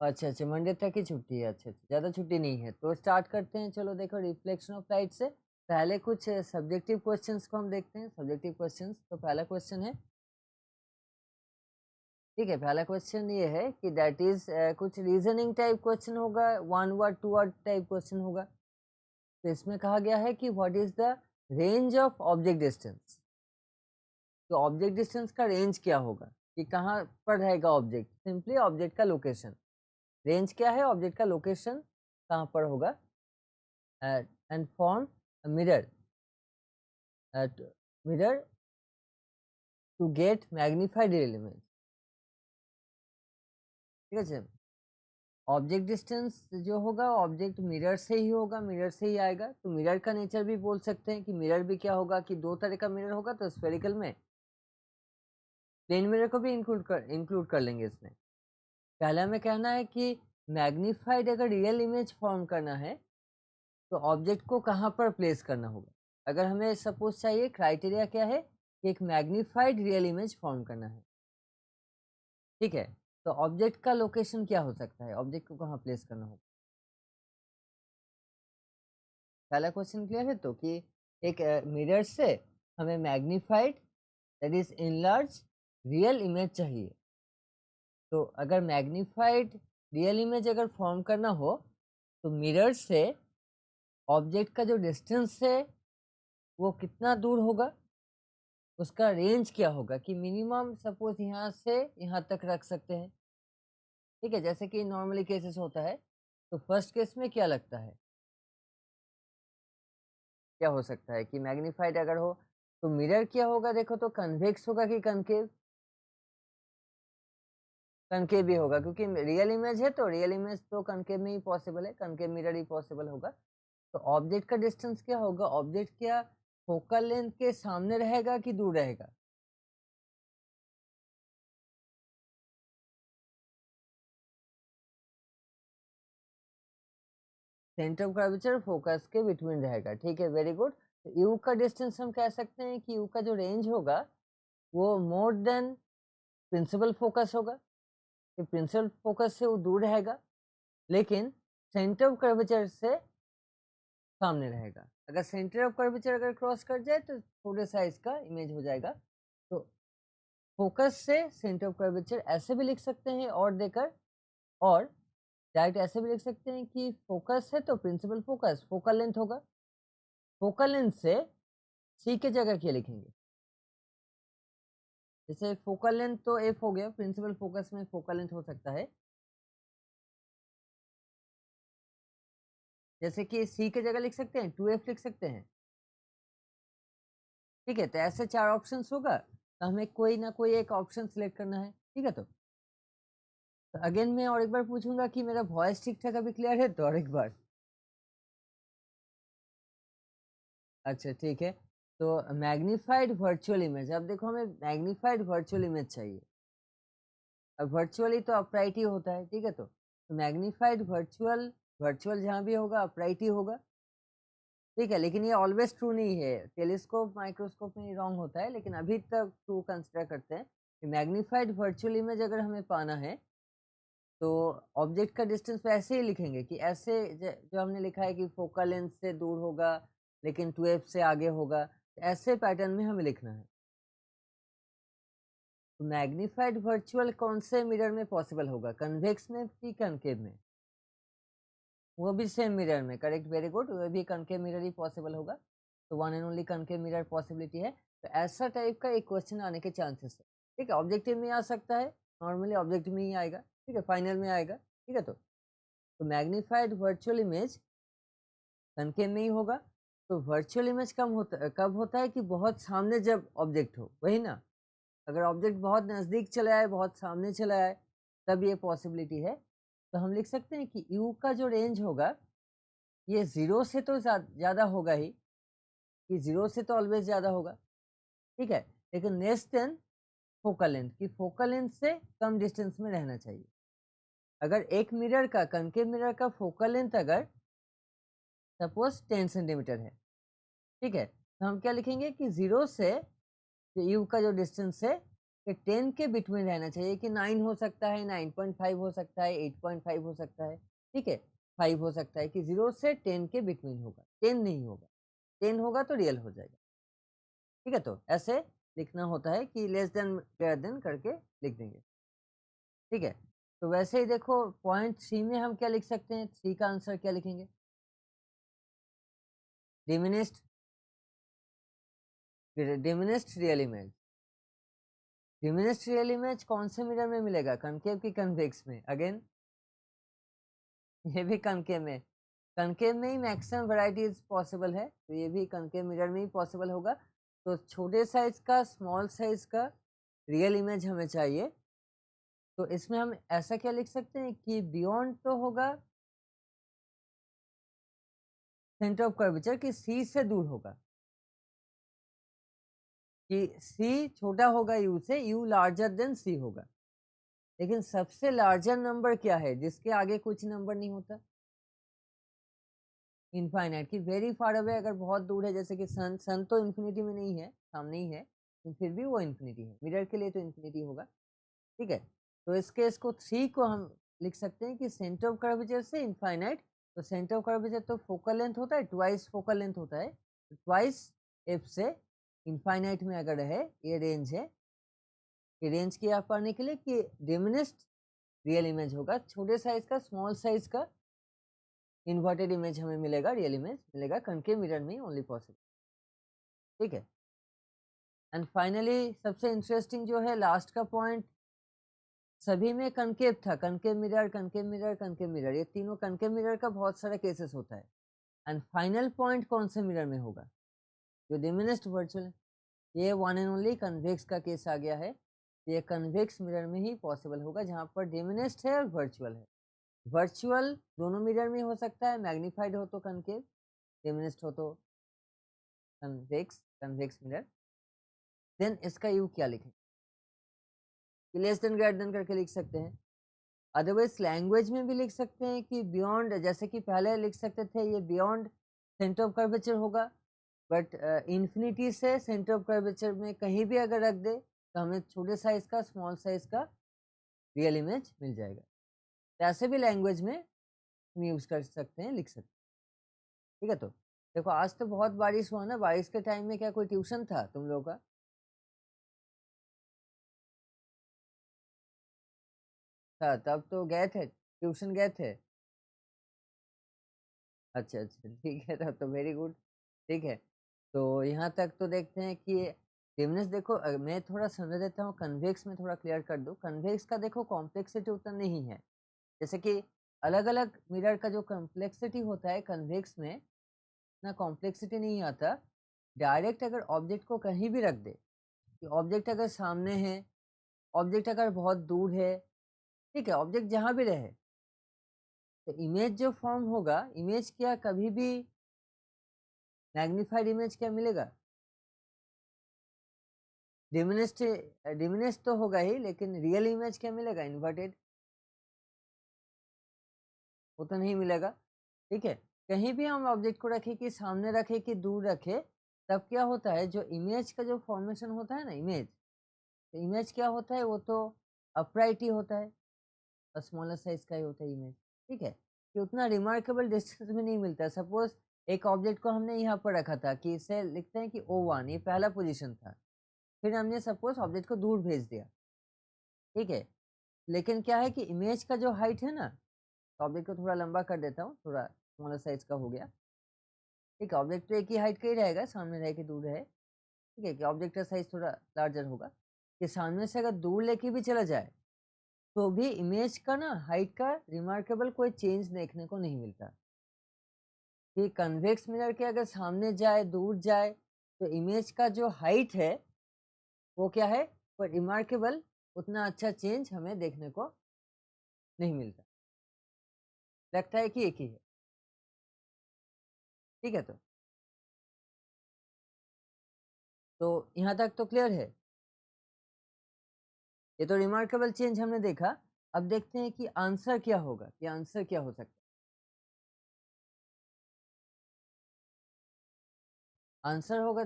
अच्छा अच्छा, मंडे तक ही छुट्टी है। अच्छा अच्छा, ज़्यादा छुट्टी नहीं है। तो स्टार्ट करते हैं। चलो देखो, रिफ्लेक्शन ऑफ लाइट से पहले कुछ सब्जेक्टिव क्वेश्चंस को हम देखते हैं। सब्जेक्टिव क्वेश्चंस, तो पहला क्वेश्चन है, ठीक है, पहला क्वेश्चन ये है कि दैट इज कुछ रीजनिंग टाइप क्वेश्चन होगा, one word two word type question होगा। तो इसमें कहा गया है कि what is the range of object distance. तो ऑब्जेक्ट डिस्टेंस का रेंज क्या होगा, कि कहाँ पर रहेगा ऑब्जेक्ट, सिंपली ऑब्जेक्ट का लोकेशन। रेंज क्या है, ऑब्जेक्ट का लोकेशन कहाँ पर होगा। And form mirror mirror to get magnified real image. ठीक है, ऑब्जेक्ट डिस्टेंस जो होगा ऑब्जेक्ट मिरर से ही होगा, मिरर से ही आएगा। तो मिरर का नेचर भी बोल सकते हैं कि मिरर भी क्या होगा, कि दो तरह का मिरर होगा। तो स्फेरिकल में प्लेन मिरर को भी इंक्लूड कर लेंगे इसमें। पहला में कहना है कि मैग्नीफाइड अगर रियल इमेज फॉर्म करना है तो ऑब्जेक्ट को कहाँ पर प्लेस करना होगा। अगर हमें सपोज चाहिए, क्राइटेरिया क्या है कि एक मैग्नीफाइड रियल इमेज फॉर्म करना है, ठीक है। तो ऑब्जेक्ट का लोकेशन क्या हो सकता है, ऑब्जेक्ट को कहाँ प्लेस करना होगा। पहला क्वेश्चन क्लियर है, तो कि एक मिरर से हमें magnified that is enlarge real image चाहिए। तो अगर मैग्नीफाइड रियल इमेज अगर फॉर्म करना हो तो मिरर से ऑब्जेक्ट का जो डिस्टेंस है वो कितना दूर होगा, उसका रेंज क्या होगा, कि मिनिमम सपोज यहाँ से यहाँ तक रख सकते हैं, ठीक है, जैसे कि नॉर्मली केसेस होता है। तो फर्स्ट केस में क्या लगता है, क्या हो सकता है कि मैग्नीफाइड अगर हो तो मिरर क्या होगा, देखो तो कन्वेक्स होगा कि कनकेव। कनकेव भी होगा, क्योंकि रियल इमेज है तो रियल इमेज तो कनकेव में ही पॉसिबल है, कनकेव मिरर ही पॉसिबल होगा। तो ऑब्जेक्ट का डिस्टेंस क्या होगा, ऑब्जेक्ट क्या फोकल लेंथ के सामने रहेगा कि दूर रहेगा। सेंटर ऑफ कर्वेचर फोकस के बिटवीन रहेगा, ठीक है, वेरी गुड। तो यू का डिस्टेंस हम कह सकते हैं कि यू का जो रेंज होगा वो मोर देन प्रिंसिपल फोकस होगा, कि प्रिंसिपल फोकस से वो दूर रहेगा, लेकिन सेंटर ऑफ कर्वेचर से सामने रहेगा। अगर सेंटर ऑफ कर्वेचर अगर क्रॉस कर जाए तो थोड़े साइज का इमेज हो जाएगा। तो फोकस से सेंटर ऑफ कर्वेचर ऐसे भी लिख सकते हैं और देकर, और डायरेक्ट ऐसे भी लिख सकते हैं कि फोकस है तो प्रिंसिपल फोकस फोकल लेंथ होगा। फोकल लेंथ से सी के जगह क्या लिखेंगे, जैसे फोकल लेंथ तो एफ हो गया, प्रिंसिपल फोकस में फोकल लेंथ हो सकता है, जैसे कि सी के जगह लिख सकते हैं 2f लिख सकते हैं, ठीक है। तो ऐसे चार ऑप्शंस होगा, तो हमें कोई ना कोई एक ऑप्शन सिलेक्ट करना है, ठीक है। तो अगेन मैं और एक बार पूछूंगा कि मेरा वॉइस ठीक ठाक अभी क्लियर है, तो और एक बार। अच्छा ठीक है। तो मैग्नीफाइड वर्चुअल इमेज, अब देखो हमें मैग्नीफाइड वर्चुअल इमेज चाहिए। अब वर्चुअली तो अपराइट ही होता है, ठीक है। तो मैग्नीफाइड वर्चुअल, वर्चुअल जहाँ भी होगा अपराइट ही होगा, ठीक है। लेकिन ये ऑलवेज ट्रू नहीं है, टेलीस्कोप माइक्रोस्कोप में रॉन्ग होता है, लेकिन अभी तक ट्रू कंसिडर करते हैं कि मैग्नीफाइड वर्चुअल इमेज अगर हमें पाना है तो ऑब्जेक्ट का डिस्टेंस वैसे ही लिखेंगे कि ऐसे जो हमने लिखा है कि फोकल लेंथ से दूर होगा लेकिन 2f से आगे होगा, तो ऐसे पैटर्न में हमें लिखना है। तो मैग्नीफाइड वर्चुअल कौन से मिरर में पॉसिबल होगा, कन्वेक्स में कि कनकेव में, वो भी सेम मिरर में, करेक्ट, वेरी गुड, वो भी कनकेव मिरर ही पॉसिबल होगा। तो one and only concave mirror possibility है। तो ऐसा टाइप का एक क्वेश्चन आने के चांसेस है, ठीक है। ऑब्जेक्टिव में आ सकता है, नॉर्मली ऑब्जेक्टिव में ही आएगा, ठीक है, फाइनल में आएगा, ठीक है। तो मैग्नीफाइड वर्चुअल इमेज कनकेव में ही होगा। तो वर्चुअल इमेज कब होता है कि बहुत सामने जब ऑब्जेक्ट हो, वही ना। अगर ऑब्जेक्ट बहुत नज़दीक चला आए, बहुत सामने चला आए, तब ये पॉसिबिलिटी है। तो हम लिख सकते हैं कि यू का जो रेंज होगा ये जीरो से तो ज़्यादा होगा ही, कि जीरो से तो ऑलवेज ज़्यादा होगा, ठीक है। लेकिन लेस देन फोकल लेंथ, की फोकल लेंथ से कम डिस्टेंस में रहना चाहिए। अगर एक मिरर का, कनकेव मिरर का फोकल लेंथ अगर सपोज 10 सेंटीमीटर है, ठीक है, तो हम क्या लिखेंगे कि जीरो से यू का जो डिस्टेंस है कि 10 के बिटवीन रहना चाहिए, कि 9 हो सकता है, 9.5 हो सकता है, 8.5 हो सकता है, ठीक है, 5 हो सकता है, कि 0 से 10 के बिटवीन होगा, 10 नहीं होगा। 10 होगा तो रियल हो जाएगा, ठीक है। तो ऐसे लिखना होता है कि लेस देन ग्रेटर देन करके लिख देंगे, ठीक है। तो वैसे ही देखो पॉइंट 3 में हम क्या लिख सकते हैं, 3 का आंसर क्या लिखेंगे, diminished real image. Diminished real image कौन से मिरर में मिलेगा, कनकेव की कन्वेक्स में? अगेन ये भी कनकेव में, कनकेव में ही मैक्सिमम वैरायटीज पॉसिबल है, तो ये भी कनकेव मिरर में ही पॉसिबल होगा। तो छोटे साइज का, स्मॉल साइज का रियल इमेज हमें चाहिए। तो इसमें हम ऐसा क्या लिख सकते हैं कि बियॉन्ड तो होगा सेंटर ऑफ कर्वेचर, कि सी से दूर होगा, कि सी छोटा होगा यू से, यू लार्जर देन सी होगा। लेकिन सबसे लार्जर नंबर क्या है जिसके आगे कुछ नंबर नहीं होता, इनफाइनाइट, की वेरी फार अवे, अगर बहुत दूर है, जैसे कि सन, सन तो इन्फिनिटी में नहीं है, सामने ही है, लेकिन फिर भी वो इन्फिनिटी है, मिरर के लिए तो इन्फिनिटी होगा, ठीक है। तो इस केस को 3 को हम लिख सकते हैं कि सेंटर ऑफ कर्वेचर से इनफाइनाइट। तो सेंटर ऑफ कर्वेचर तो फोकल लेंथ होता है, ट्वाइस फोकल लेंथ होता है, तो ट्वाइस एफ से इनफाइनाइट में अगर है, ये रेंज है, ये रेंज की आप पढ़ने के लिए कि डिमिनिस्ड रियल इमेज होगा, छोटे साइज का, स्मॉल साइज का इन्वर्टेड इमेज हमें मिलेगा, रियल इमेज मिलेगा कनकेव मिरर में ओनली पॉसिबल, ठीक है। एंड फाइनली सबसे इंटरेस्टिंग जो है लास्ट का पॉइंट, सभी में कनकेव था, concave mirror, concave mirror, concave mirror, ये तीनों कनकेव मिरर का बहुत सारा केसेस होता है। एंड फाइनल पॉइंट कौन से मिरर में होगा, जो डिमिनिस्ड वर्चुअल, ये वन एंड ओनली कन्वेक्स का केस आ गया है। ये कन्वेक्स मिरर में ही पॉसिबल होगा, जहां पर डिमिनिस्ड है और वर्चुअल है। वर्चुअल दोनों मिरर में हो सकता है, मैग्नीफाइड हो तो कनकेव, डिमिनिस्ड हो तो कन्वेक्स, कन्वेक्स मिरर। देन इसका यू क्या लिखें, लेस देन ग्रेटर देन करके लिख सकते हैं। अदरवाइज लैंग्वेज में भी लिख सकते हैं कि बियॉन्ड, जैसे कि पहले लिख सकते थे ये बियॉन्ड सेंटर ऑफ कर्वेचर होगा, बट इन्फिनिटी से सेंटर ऑफ कर्वेचर में कहीं भी अगर रख दे तो हमें छोटे साइज का, स्मॉल साइज का रियल इमेज मिल जाएगा। तो ऐसे भी लैंग्वेज में हम यूज कर सकते हैं, लिख सकते हैं, ठीक है। तो देखो आज तो बहुत बारिश हुआ ना, बारिश के टाइम में क्या कोई ट्यूशन था तुम लोगों का? था, तब तो गए थे, ट्यूशन गए थे? अच्छा अच्छा, ठीक है, तब तो वेरी गुड, ठीक है। तो यहाँ तक तो देखते हैं कि डिमनेस, देखो मैं थोड़ा समझ देता हूँ, कन्वेक्स में थोड़ा क्लियर कर दूँ। कन्वेक्स का देखो कॉम्प्लेक्सिटी उतना नहीं है, जैसे कि अलग अलग मिरर का जो कॉम्प्लेक्सिटी होता है, कन्वेक्स में ना कॉम्प्लेक्सिटी नहीं आता। डायरेक्ट अगर ऑब्जेक्ट को कहीं भी रख दे, कि ऑब्जेक्ट अगर सामने है, ऑब्जेक्ट अगर बहुत दूर है, ठीक है, ऑब्जेक्ट जहाँ भी रहे, तो इमेज जो फॉर्म होगा, इमेज क्या कभी भी मैग्नीफाइड इमेज क्या मिलेगा, डिमिनिस्ट, डिमिनिस्ट तो होगा ही, लेकिन रियल इमेज क्या मिलेगा, इन्वर्टेड, वो तो नहीं मिलेगा, ठीक है। कहीं भी हम ऑब्जेक्ट को रखें, कि सामने रखे कि दूर रखे, तब क्या होता है, जो इमेज का जो फॉर्मेशन होता है ना, इमेज, तो इमेज क्या होता है, वो तो अपराइट ही होता है, और स्मॉलर साइज का ही होता है इमेज, ठीक है, कि उतना रिमार्केबल डिस्टेंस में नहीं मिलता। सपोज एक ऑब्जेक्ट को हमने यहाँ पर रखा था, कि इसे लिखते हैं कि O1, ये पहला पोजीशन था, फिर हमने सपोज ऑब्जेक्ट को दूर भेज दिया, ठीक है, लेकिन क्या है कि इमेज का जो हाइट है ना, ऑब्जेक्ट को थोड़ा लंबा कर देता हूँ, थोड़ा स्मॉलर साइज का हो गया, ठीक है, ऑब्जेक्ट तो एक ही हाइट का ही रहेगा, सामने रहे कि दूर रहे, ठीक है, कि ऑब्जेक्ट का साइज थोड़ा लार्जर होगा, कि सामने से अगर दूर लेके भी चला जाए तो भी इमेज का ना हाइट का रिमार्केबल कोई चेंज देखने को नहीं मिलता। कि कन्वेक्स मिरर के अगर सामने जाए, दूर जाए, तो इमेज का जो हाइट है वो क्या है, पर रिमार्केबल उतना अच्छा चेंज हमें देखने को नहीं मिलता, लगता है कि एक ही है, ठीक है। तो यहाँ तक तो क्लियर है, ये तो रिमार्केबल चेंज हमने देखा। अब देखते हैं कि आंसर क्या होगा, कि आंसर क्या हो सकता है। आंसर होगा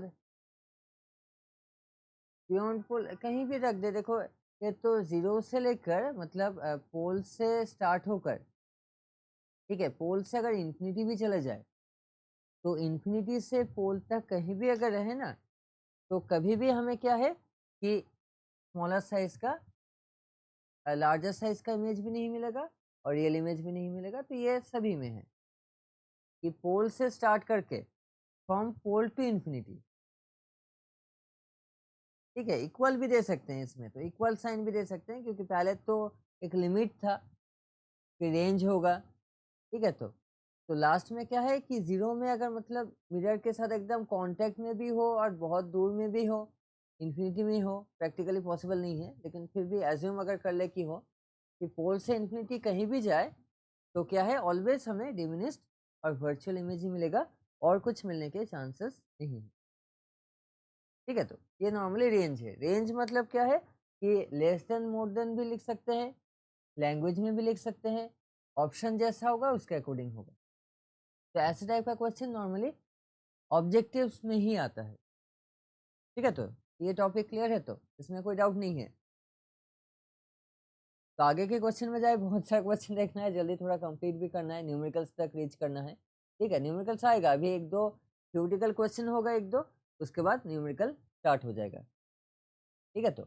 बियॉन्ड पोल कहीं भी रख दे, देखो ये तो 0 से लेकर मतलब पोल से स्टार्ट होकर, ठीक है, पोल से अगर इन्फिनिटी भी चला जाए तो इन्फिनिटी से पोल तक कहीं भी अगर रहे ना, तो कभी भी हमें क्या है कि स्मॉलर साइज का लार्जर साइज का इमेज भी नहीं मिलेगा और रियल इमेज भी नहीं मिलेगा। तो ये सभी में है कि पोल से स्टार्ट करके फ्रॉम पोल टू इन्फिनिटी, ठीक है, इक्वल भी दे सकते हैं इसमें, तो इक्वल साइन भी दे सकते हैं क्योंकि पहले तो एक लिमिट था कि रेंज होगा, ठीक है। तो लास्ट में क्या है कि 0 में अगर मतलब मिरर के साथ एकदम कांटेक्ट में भी हो और बहुत दूर में भी हो, इन्फिनिटी में हो, प्रैक्टिकली पॉसिबल नहीं है, लेकिन फिर भी एज्यूम अगर कर ले कि हो कि पोल से इन्फिनिटी कहीं भी जाए तो क्या है, ऑलवेज हमें डिमिनिस्ड और वर्चुअल इमेज ही मिलेगा और कुछ मिलने के चांसेस नहीं है, ठीक है। तो ये नॉर्मली रेंज है। रेंज मतलब क्या है कि लेस देन मोर देन भी लिख सकते हैं, लैंग्वेज में भी लिख सकते हैं, ऑप्शन जैसा होगा उसके अकॉर्डिंग होगा। तो ऐसे टाइप का क्वेश्चन नॉर्मली ऑब्जेक्टिव्स में ही आता है, ठीक है। तो ये टॉपिक क्लियर है, तो इसमें कोई डाउट नहीं है। तो आगे के क्वेश्चन में जाए, बहुत सारा क्वेश्चन देखना है, जल्दी थोड़ा कंप्लीट भी करना है, न्यूमेरिकल्स तक रीच करना है, ठीक है। न्यूमेरिकल्स आएगा अभी, एक दो थ्योरेटिकल क्वेश्चन होगा, एक दो, उसके बाद न्यूमेरिकल स्टार्ट हो जाएगा, ठीक है। तो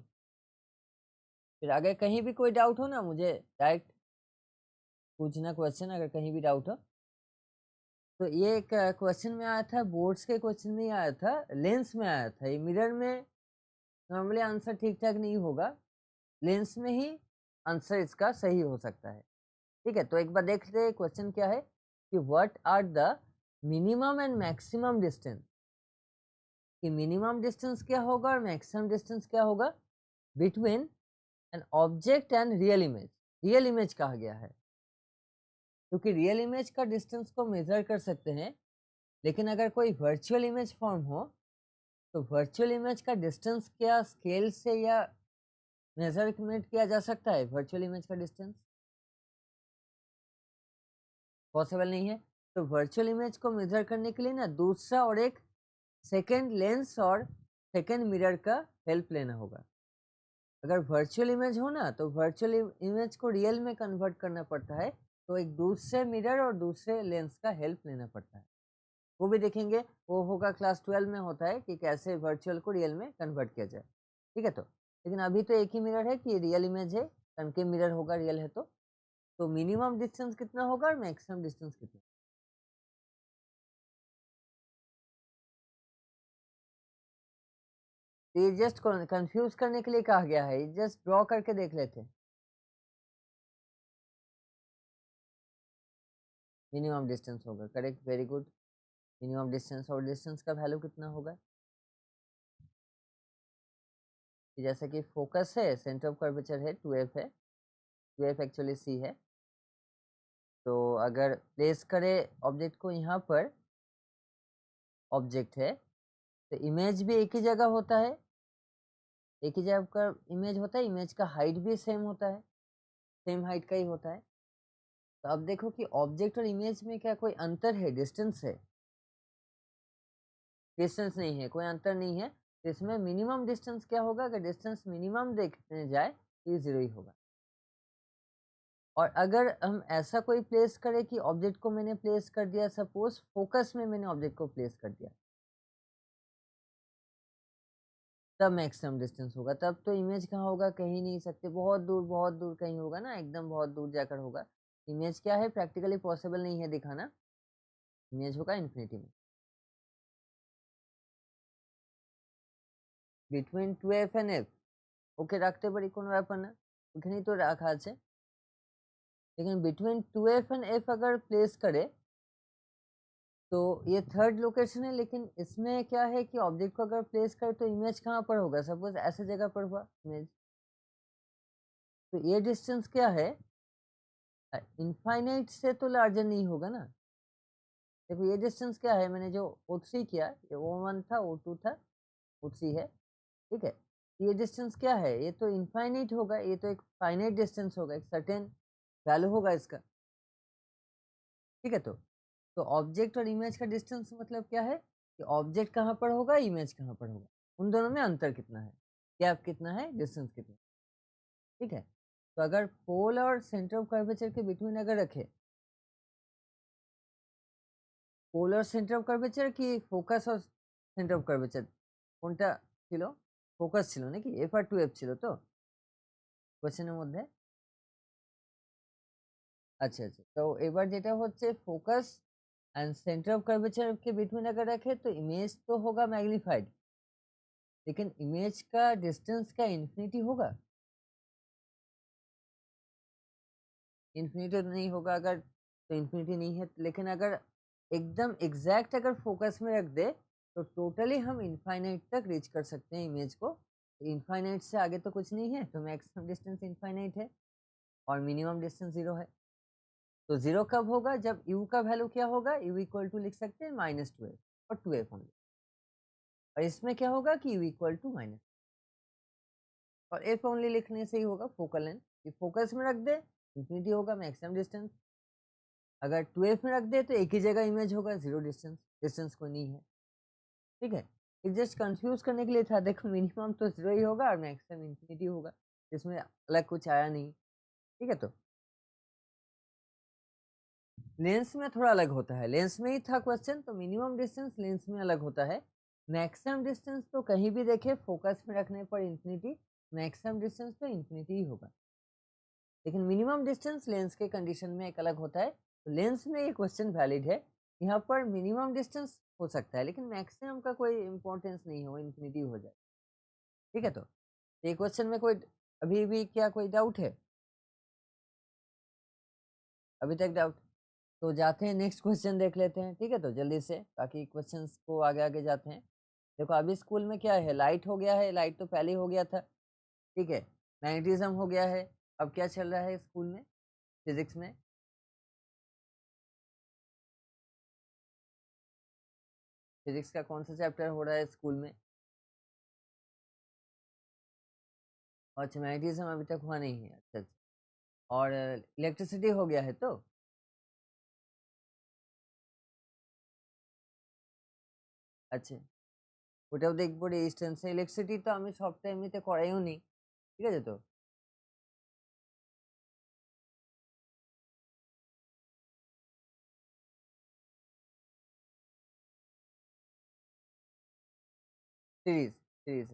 फिर आगे कहीं भी कोई डाउट हो ना, मुझे डायरेक्ट पूछना क्वेश्चन, अगर कहीं भी डाउट हो। तो ये एक क्वेश्चन में आया था, बोर्ड्स के क्वेश्चन में ही आया था, लेंस में आया था। ये मिरर में नॉर्मली आंसर ठीक ठाक नहीं होगा, लेंस में ही आंसर इसका सही हो सकता है, ठीक है। तो एक बार देख लेते हैं क्वेश्चन क्या है कि what are the minimum and maximum distance, कि मिनिमम डिस्टेंस क्या होगा और मैक्सिमम डिस्टेंस क्या होगा between an object and real image. Real image कहा गया है क्योंकि रियल इमेज का डिस्टेंस को मेजर कर सकते हैं, लेकिन अगर कोई वर्चुअल इमेज फॉर्म हो तो वर्चुअल इमेज का डिस्टेंस क्या स्केल से या मेजरमेंट किया जा सकता है? वर्चुअल इमेज का डिस्टेंस पॉसिबल नहीं है। तो वर्चुअल इमेज को मेजर करने के लिए ना दूसरा और एक सेकेंड लेंस और सेकेंड मिरर का हेल्प लेना होगा। अगर वर्चुअल इमेज हो ना तो वर्चुअल इमेज को रियल में कन्वर्ट करना पड़ता है, तो एक दूसरे मिरर और दूसरे लेंस का हेल्प लेना पड़ता है। वो भी देखेंगे, वो होगा क्लास 12 में होता है कि कैसे वर्चुअल को रियल में कन्वर्ट किया जाए, ठीक है। तो लेकिन अभी तो एक ही मिरर है कि रियल इमेज है, कनकेव मिरर होगा रियल है। तो मिनिमम डिस्टेंस कितना होगा और मैक्सिमम डिस्टेंस कितना? तो ये जस्ट कंफ्यूज करने के लिए कहा गया है, जस्ट ड्रॉ करके देख लेते हैं। मिनिमम डिस्टेंस होगा, correct, very good. Minimum distance और डिस्टेंस का वैल्यू कितना होगा? जैसे कि फोकस है, सेंटर ऑफ कर्वेचर है 2f है, 2f एक्चुअली c है। तो अगर प्लेस करें ऑब्जेक्ट को, यहाँ पर ऑब्जेक्ट है तो इमेज भी एक ही जगह होता है, एक ही जगह का इमेज होता है, इमेज का हाइट भी सेम होता है, सेम हाइट का ही होता है। तो अब देखो कि ऑब्जेक्ट और इमेज में क्या कोई अंतर है, डिस्टेंस है? डिस्टेंस नहीं है, कोई अंतर नहीं है। तो इसमें मिनिमम डिस्टेंस क्या होगा? अगर डिस्टेंस मिनिमम देखने जाए तो ये 0 ही होगा। और अगर हम ऐसा कोई प्लेस करें कि ऑब्जेक्ट को मैंने प्लेस कर दिया, सपोज फोकस में मैंने ऑब्जेक्ट को प्लेस कर दिया, तब मैक्सिमम डिस्टेंस होगा। तब तो इमेज कहाँ होगा? कहीं नहीं सकते, बहुत दूर कहीं होगा ना, एकदम बहुत दूर जाकर होगा। इमेज क्या है, प्रैक्टिकली पॉसिबल नहीं है दिखाना, इमेज होगा इन्फिनिटी में। बिटवीन 2f एंड f, ওকে রাখতে পারি, কোনো ব্যাপার না, ওখানেই তো রাখা আছে। लेकिन बिटवीन 2f एंड f अगर प्लेस करे तो ये थर्ड लोकेशन है, लेकिन इसमें क्या है कि ऑब्जेक्ट को अगर प्लेस करे तो इमेज कहाँ पर होगा? सपोज ऐसे जगह पर हुआ इमेज, तो ये डिस्टेंस क्या है? इनफाइनाइट से तो लार्जर नहीं होगा ना। देखो ये डिस्टेंस क्या है, मैंने जो O3 किया, ये O1 था, O2 था, O3 है, ठीक है। ये डिस्टेंस क्या है? ये तो इनफाइनाइट होगा, ये तो एक फाइनाइट डिस्टेंस होगा, एक सर्टेन वैल्यू होगा इसका, ठीक है। तो ऑब्जेक्ट और इमेज का डिस्टेंस मतलब क्या है कि ऑब्जेक्ट कहाँ पर होगा, इमेज कहाँ पर होगा, उन दोनों में अंतर कितना है, गैप कितना है, डिस्टेंस कितना, ठीक है। तो अगर पोल और सेंटर ऑफ कर्वेचर के बिटवीन अगर रखे, पोल और सेंटर ऑफ कर्वेचर কি ফোকাস और সেন্টার অফ কার্ভেচার কোনটা ছিল? ফোকাস ছিল নাকি? এফ আর টু এফ ছিল তো কোশ্চেনের মধ্যে? আচ্ছা আচ্ছা, তো এবার যেটা হচ্ছে focus and centre of curvature के बिटवीन अगर रखे तो इमेज तो होगा मैग्नीफाइड, लेकिन इमेज का डिस्टेंस क्या इन्फिनिटी होगा? इन्फिनिटी तो नहीं होगा, अगर तो इन्फिनिटी नहीं है, लेकिन अगर एकदम एग्जैक्ट अगर फोकस में रख दे तो टोटली हम इनफाइनाइट तक रीच कर सकते हैं इमेज को। इनफाइनाइट से आगे तो कुछ नहीं है, तो मैक्सिमम डिस्टेंस इनफाइनाइट है और मिनिमम डिस्टेंस 0 है। तो 0 कब होगा? जब u का वैल्यू क्या होगा? u इक्वल टू लिख सकते हैं -2f और 2f ओनली। और इसमें क्या होगा कि u इक्वल टू माइनस, और f ओनली लिखने से ही होगा फोकल लेंथ। फोकस में रख दे इंफिनिटी होगा मैक्सिमम डिस्टेंस, अगर 2f में रख दे तो एक ही जगह इमेज होगा, 0 डिस्टेंस, डिस्टेंस कोई नहीं है, ठीक है। ये जस्ट कंफ्यूज करने के लिए था। देखो मिनिमम तो 0 ही होगा और मैक्सिमम इंफिनिटी होगा, इसमें अलग कुछ आया नहीं, ठीक है। तो लेंस में थोड़ा अलग होता है, लेंस में ही था क्वेश्चन, तो मिनिमम डिस्टेंस लेंस में अलग होता है। मैक्सिमम डिस्टेंस तो कहीं भी देखे फोकस में रखने पर इंफिनिटी, मैक्सिमम डिस्टेंस तो इंफिनिटी ही होगा, लेकिन मिनिमम डिस्टेंस लेंस के कंडीशन में एक अलग होता है। तो लेंस में ये क्वेश्चन वैलिड है, यहाँ पर मिनिमम डिस्टेंस हो सकता है लेकिन मैक्सिमम का कोई इंपॉर्टेंस नहीं हो, इंफिनिटी हो जाए, ठीक है। तो ये क्वेश्चन में कोई अभी भी क्या कोई डाउट है? अभी तक डाउट? तो जाते हैं नेक्स्ट क्वेश्चन देख लेते हैं, ठीक है। तो जल्दी से बाकी क्वेश्चंस को आगे आगे जाते हैं। देखो अभी स्कूल में क्या है, लाइट हो गया है, लाइट तो पहले ही हो गया था, ठीक है। मैग्नेटिज्म हो गया है, अब क्या चल रहा है स्कूल में, फिजिक्स में? फिजिक्स का कौन सा चैप्टर हो रहा है स्कूल में? अच्छा मैग्नेटिज्म अभी तक हुआ नहीं है, अच्छा अच्छा। और इलेक्ट्रिसिटी हो गया है तो? আচ্ছা, ওটাও দেখবো রেজিস্ট্যান্স। ইলেকট্রিসিটি তো আমি সবটা এমনিতে করাইও নি, ঠিক আছে তো? Series, series.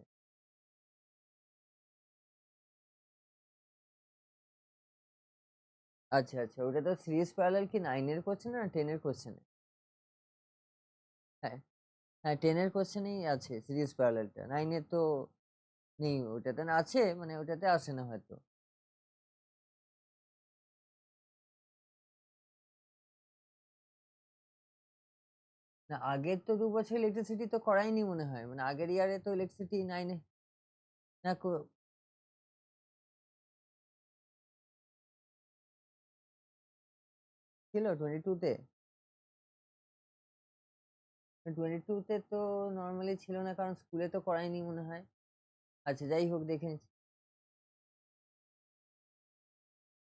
আচ্ছা আচ্ছা, ওটা তো সিরিজ প্যারালাল কি 9 এর কোশ্চেন না 10 এর কোশ্চেনে? হ্যাঁ হ্যাঁ, 10 এর কোশ্চেনেই আছে সিরিজ প্যারালালটা, 9 এর তো নেই, ওটাতে না আছে, মানে ওটাতে আসে না হয়তো। না আগের তো 2 বছর ইলেকট্রিসিটি তো করাইনি মনে হয়, মানে আগের ইয়ারে তো ইলেকট্রিসিটি 9 এ না ছিল 22 তে? 22 তে তো নরমালি ছিল না, কারণ স্কুলে তো করায়নি মনে হয়। আচ্ছা যাই হোক, দেখে নিচ্ছি।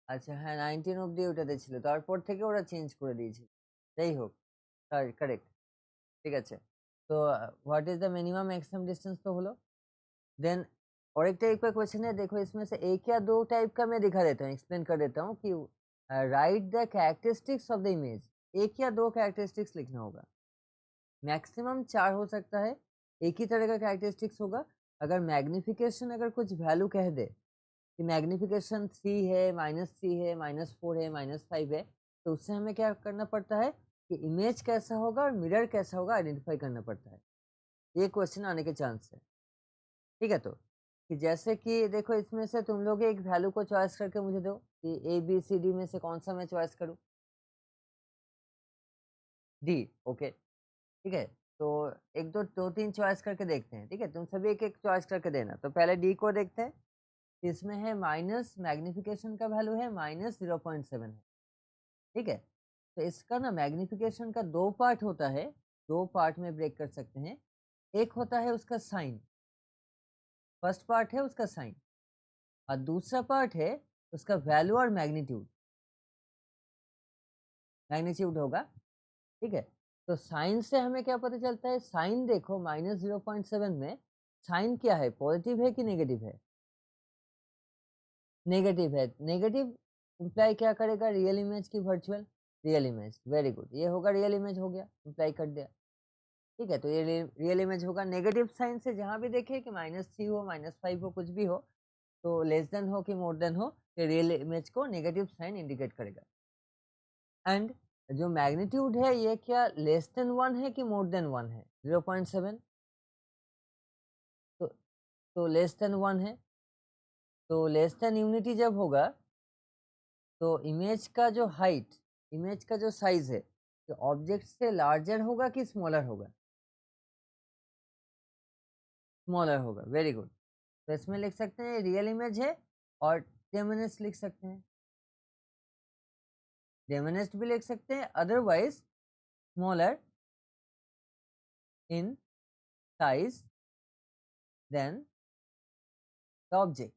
আচ্ছা হ্যাঁ, 19 অব্দি ওটাতে ছিল, তারপর থেকে ওরা চেঞ্জ করে দিয়েছে। যাই হোক, কারেক্ট, ঠিক আছে। तो what is the minimum maximum distance तो हलो। देन और एक टाइप का क्वेश्चन है, देखो इसमें से एक या दो टाइप का मैं दिखा देता हूँ, एक्सप्लेन कर देता हूँ कि right the characteristics of the image. एक या दो कैरेक्टरिस्टिक्स लिखना होगा, मैक्सिमम 4 हो सकता है, एक ही तरह का कैरेक्टरिस्टिक्स होगा। अगर मैग्निफिकेशन अगर कुछ वैल्यू कह दे कि मैग्निफिकेशन 3 है, -3 है, -4 है, -5 है, तो उससे हमें क्या करना पड़ता है कि इमेज कैसा होगा और मिरर कैसा होगा आइडेंटिफाई करना पड़ता है। ये क्वेश्चन आने के चांस है, ठीक है। तो कि जैसे कि देखो इसमें से तुम लोग एक वैल्यू को चॉइस करके मुझे दो कि ए बी सी डी में से कौन सा मैं चॉइस करूँ। डी, ओके, ठीक है। तो एक दो दो तीन चॉइस करके देखते हैं, ठीक है। तुम सभी एक एक चॉइस करके देना। तो पहले डी को देखते हैं, इसमें है माइनस, मैग्निफिकेशन का वैल्यू है -0.7 है, ठीक है। तो इसका ना मैग्निफिकेशन का दो पार्ट होता है, दो पार्ट में ब्रेक कर सकते हैं। एक होता है उसका साइन, फर्स्ट पार्ट है उसका साइन, और दूसरा पार्ट है उसका वैल्यू और मैग्नीट्यूड, मैग्नीट्यूड होगा, ठीक है। तो साइन से हमें क्या पता चलता है, साइन देखो -0.7 में साइन क्या है, पॉजिटिव है कि नेगेटिव है? नेगेटिव है। नेगेटिव इम्प्लाई क्या करेगा, रियल इमेज की virtual real image. Very good, ये होगा रियल इमेज, हो गया, इम्प्लाई कर दिया। ठीक है, तो ये रियल इमेज होगा। नेगेटिव साइन से जहां भी देखे कि -3 हो, -5 हो, कुछ भी हो, तो लेस देन हो कि मोर देन हो, तो रियल इमेज को नेगेटिव साइन इंडिकेट करेगा। एंड जो मैग्नीट्यूड है ये क्या लेस देन 1 है कि मोर देन 1 है? 0.7, तो लेस देन 1 है। तो लेस देन यूनिटी जब होगा तो इमेज का जो हाइट, इमेज का जो साइज है, तो ऑब्जेक्ट से लार्जर होगा कि स्मॉलर होगा? स्मॉलर होगा। वेरी गुड, तो इसमें लिख सकते हैं रियल इमेज है और डेमोनेस्ट लिख सकते हैं, डेमोनेस्ट भी लिख सकते हैं, otherwise smaller in size than the object,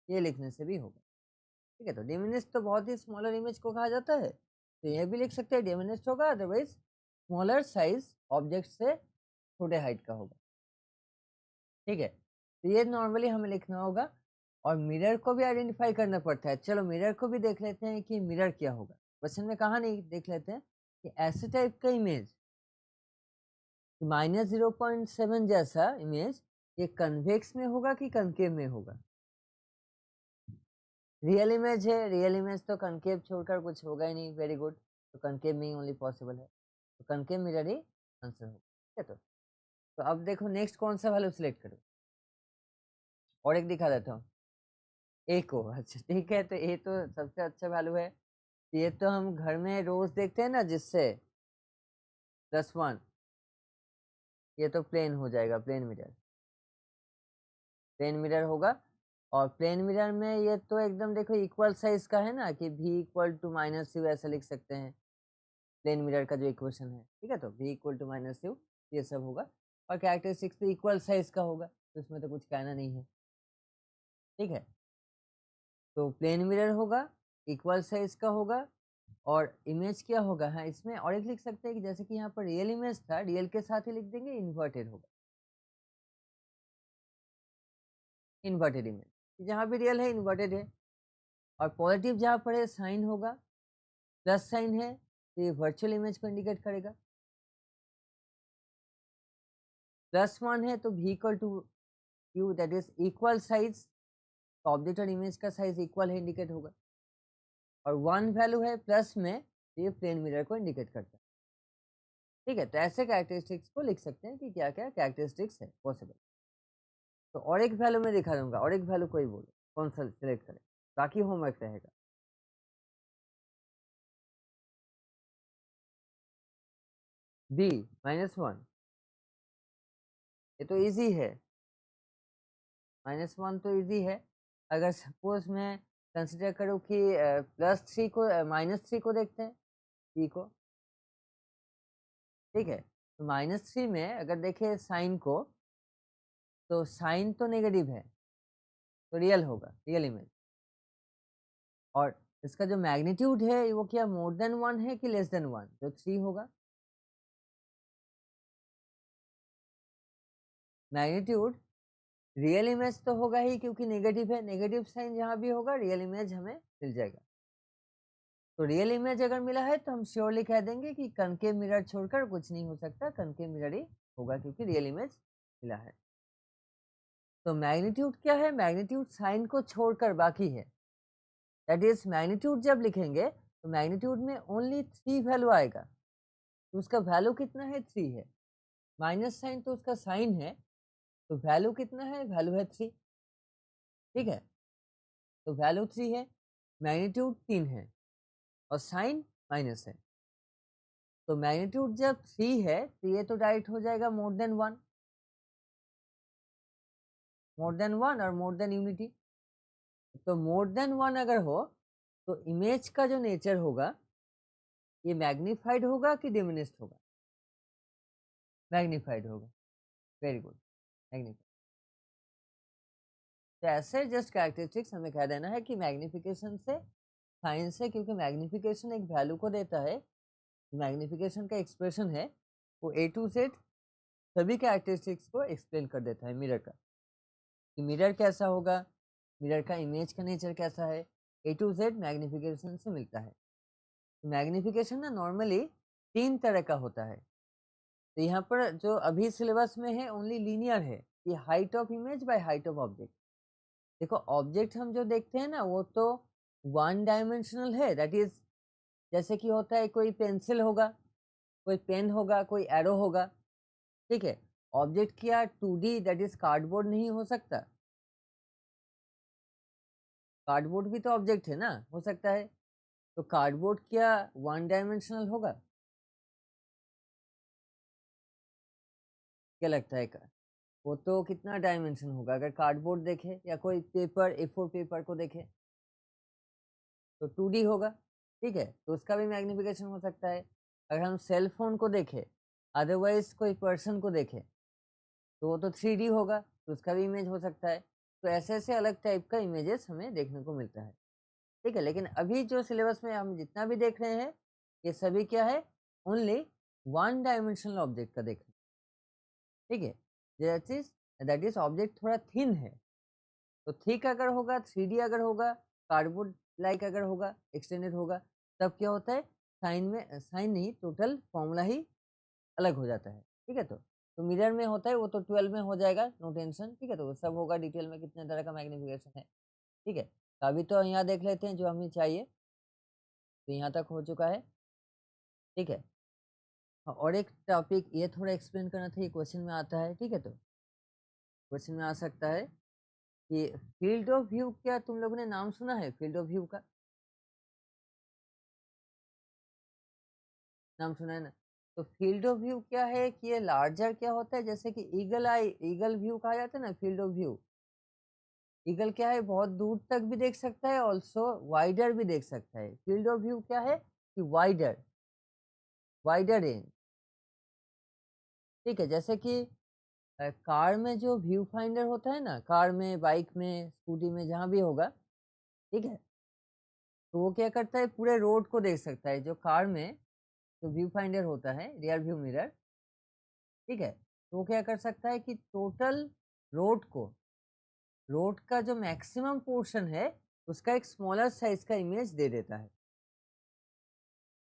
ये लिखने से भी होगा। ठीक है, तो डिमिनिस्ट तो बहुत ही स्मॉलर इमेज को कहा जाता है, तो ये भी लिख सकते हैं डिमिनिस्ट होगा, अदरवाइज स्मॉलर साइज ऑब्जेक्ट से छोटे हाइट का होगा। ठीक है, तो ये नॉर्मली हमें लिखना होगा। और मिरर को भी आइडेंटिफाई करना पड़ता है। चलो मिरर को भी देख लेते हैं कि मिरर क्या होगा। क्वेश्चन में कहा नहीं, देख लेते हैं कि ऐसे टाइप का इमेज -0.7 जैसा इमेज ये कन्वेक्स में होगा कि कनकेव में होगा? रियल इमेज है, रियल इमेज तो कनकेव छोड़कर कुछ होगा ही नहीं। वेरी गुड, तो कनकेव में ही ओनली पॉसिबल है, तो कनकेव मिरर ही आंसर होगा। ठीक है, तो अब देखो नेक्स्ट कौन सा वैल्यू सिलेक्ट करो, और एक दिखा देता हूँ ए को। अच्छा ठीक है, तो ए तो सबसे अच्छा वैल्यू है। ये तो हम घर में रोज देखते हैं ना, जिससे +1, ये तो प्लेन हो जाएगा, प्लेन मिरर, प्लेन मिरर होगा। और प्लेन मिरर में ये तो एकदम देखो इक्वल साइज का है ना, कि v = -u ऐसा लिख सकते हैं, प्लेन मिरर का जो इक्वेशन है। ठीक है, तो v = -u, ये सब होगा। और कैरेक्टरिस्टिक्स तो इक्वल साइज का होगा, तो इसमें तो कुछ कहना नहीं है। ठीक है, तो प्लेन मिरर होगा, इक्वल साइज का होगा, और इमेज क्या होगा, हाँ इसमें और एक लिख सकते हैं कि जैसे कि यहाँ पर रियल इमेज था, रियल के साथ ही लिख देंगे इन्वर्टेड होगा, इन्वर्टेड इमेज, जहाँ भी रियल है इन्वर्टेड है। और पॉजिटिव जहाँ पर है साइन होगा, प्लस साइन है, तो ये वर्चुअल इमेज को इंडिकेट करेगा। +1 है तो v = u, that is equal size, तो ऑब्जेक्ट और इमेज का साइज इक्वल है, इंडिकेट होगा। और 1 वैल्यू है प्लस में, तो ये प्लेन मिरर को इंडिकेट करता है। ठीक है, तो ऐसे कैरेक्टरिस्टिक्स को लिख सकते हैं कि क्या क्या कैरेक्टरिस्टिक्स है पॉसिबल। तो और एक वैल्यू मैं दिखा दूंगा, और एक वैल्यू कोई बोलो कौन सा सिलेक्ट करें, बाकी होमवर्क रहेगा। b -1, ये तो इजी है, -1 तो इजी है। अगर सपोज मैं कंसिडर करूँ कि +3 को -3 को देखते हैं, b को। ठीक है, तो -3 में अगर देखें साइन को, तो साइन तो नेगेटिव है, तो रियल होगा, रियल इमेज। और इसका जो मैग्नीट्यूड है वो क्या मोर देन 1 है कि लेस देन 1? तो 3 होगा। मैग्नीट्यूड रियल इमेज तो होगा ही, क्योंकि नेगेटिव है, नेगेटिव साइन जहां भी होगा रियल इमेज हमें मिल जाएगा। तो रियल इमेज अगर मिला है तो हम श्योरली कह देंगे कि कनकेव मिरर छोड़कर कुछ नहीं हो सकता, कनकेव मिरर ही होगा, क्योंकि रियल इमेज मिला है। तो मैग्नीट्यूड क्या है, मैग्नीट्यूड साइन को छोड़कर बाकी है, दैट इज मैग्नीट्यूड जब लिखेंगे तो मैग्नीट्यूड में ओनली 3 वैल्यू आएगा, तो उसका वैल्यू कितना है, 3 है। माइनस साइन तो उसका साइन है, तो वैल्यू कितना है, वैल्यू है 3। ठीक है, तो वैल्यू 3 है, मैग्नीट्यूड 3 है, और साइन माइनस है। तो मैग्नीट्यूड जब 3 है तो ये तो डायरेक्ट हो जाएगा मोर देन 1, मोर देन 1 और मोर देन यूनिटी। तो मोर देन 1 अगर हो तो इमेज का जो नेचर होगा ये मैग्नीफाइड होगा कि डिमिनिस्ड होगा? मैग्नीफाइड होगा। Very good, magnified. तो ऐसे जस्ट कैरेक्टरिस्टिक्स हमें कह देना है कि मैग्निफिकेशन से साइन से, क्योंकि मैग्निफिकेशन एक वैल्यू को देता है, मैग्निफिकेशन का एक्सप्रेशन है वो A to Z सभी कैरेक्टरिस्टिक्स को एक्सप्लेन कर देता है मिरर का, कि मिरर कैसा होगा, मिरर का इमेज का नेचर कैसा है, ए टू जेड मैग्निफिकेशन से मिलता है। मैग्निफिकेशन ना नॉर्मली 3 तरह का होता है। तो यहाँ पर जो अभी सिलेबस में है ओनली लीनियर है, ये height of image by height of object. देखो ऑब्जेक्ट हम जो देखते हैं ना वो तो वन डायमेंशनल है, दैट इज जैसे कि होता है कोई पेंसिल होगा, कोई पेन होगा, कोई एरो होगा, ठीक है। ऑब्जेक्ट क्या 2D दैट इज कार्डबोर्ड नहीं हो सकता, कार्डबोर्ड भी तो ऑब्जेक्ट है ना, हो सकता है। तो कार्डबोर्ड क्या वन डायमेंशनल होगा? क्या लगता है का वो तो कितना डायमेंशन होगा? अगर कार्डबोर्ड देखे या कोई पेपर A4 पेपर को देखे तो 2D होगा, ठीक है। तो उसका भी मैग्निफिकेशन हो सकता है। अगर हम सेल फोन को देखें, अदरवाइज कोई पर्सन को देखें तो वो तो 3D होगा, तो उसका भी इमेज हो सकता है। तो ऐसे ऐसे अलग टाइप का इमेजेस हमें देखने को मिलता है, ठीक है। लेकिन अभी जो सिलेबस में हम जितना भी देख रहे हैं ये सभी क्या है, ओनली वन डायमेंशनल ऑब्जेक्ट का देख रहे हैं, ठीक है। दैट इज ऑब्जेक्ट थोड़ा थिन है, तो थिक अगर होगा, 3D अगर होगा, कार्डबोर्ड लाइक अगर होगा, एक्सटेंडेड होगा, तब क्या होता है, साइन में साइन नहीं टोटल फॉर्मूला ही अलग हो जाता है, ठीक है। तो मिरर में होता है वो तो 12 में हो जाएगा, नो टेंशन, ठीक है। तो वो सब होगा डिटेल में कितने तरह का मैग्निफिकेशन है, ठीक है। तो अभी तो यहाँ देख लेते हैं जो हमें चाहिए, तो यहाँ तक हो चुका है, ठीक है। हाँ, और एक टॉपिक ये थोड़ा एक्सप्लेन करना था, ये क्वेश्चन में आता है, ठीक है। तो क्वेश्चन में आ सकता है कि फील्ड ऑफ व्यू, क्या तुम लोगों ने नाम सुना है फील्ड ऑफ व्यू का? नाम सुना है ना। तो फील्ड ऑफ व्यू क्या है कि ये लार्जर क्या होता है, जैसे कि ईगल आई, ईगल व्यू कहा जाता है ना फील्ड ऑफ व्यू। ईगल क्या है, बहुत दूर तक भी देख सकता है, ऑल्सो वाइडर भी देख सकता है। फील्ड ऑफ व्यू क्या है कि वाइडर, वाइडर रेंज, ठीक है। जैसे कि कार में जो व्यू फाइंडर होता है ना, कार में, बाइक में, स्कूटी में, जहाँ भी होगा, ठीक है। तो वो क्या करता है, पूरे रोड को देख सकता है। जो कार में जो व्यू फाइंडर होता है, रियर व्यू मिरर, ठीक है। तो वो क्या कर सकता है कि टोटल रोड को, रोड का जो मैक्सिमम पोर्शन है उसका एक स्मॉलर साइज का इमेज दे देता है।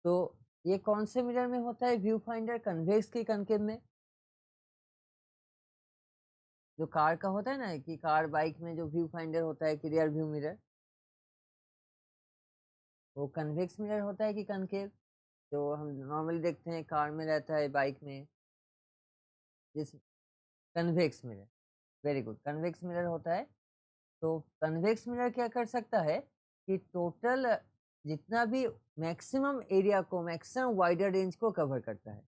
तो ये कौन से मिरर में होता है व्यू फाइंडर, कन्वेक्स की कनकेव में? जो कार का होता है ना कि कार बाइक में जो व्यू फाइंडर होता है कि रियर व्यू मिरर, वो कन्वेक्स मिरर होता है कि कनकेव? जो हम नॉर्मली देखते हैं कार में रहता है, बाइक में, जिस convex mirror, very good, convex mirror होता है। तो कन्वेक्स मिरर क्या कर सकता है कि टोटल जितना भी मैक्सिमम एरिया को, मैक्सिमम वाइडर रेंज को कवर करता है,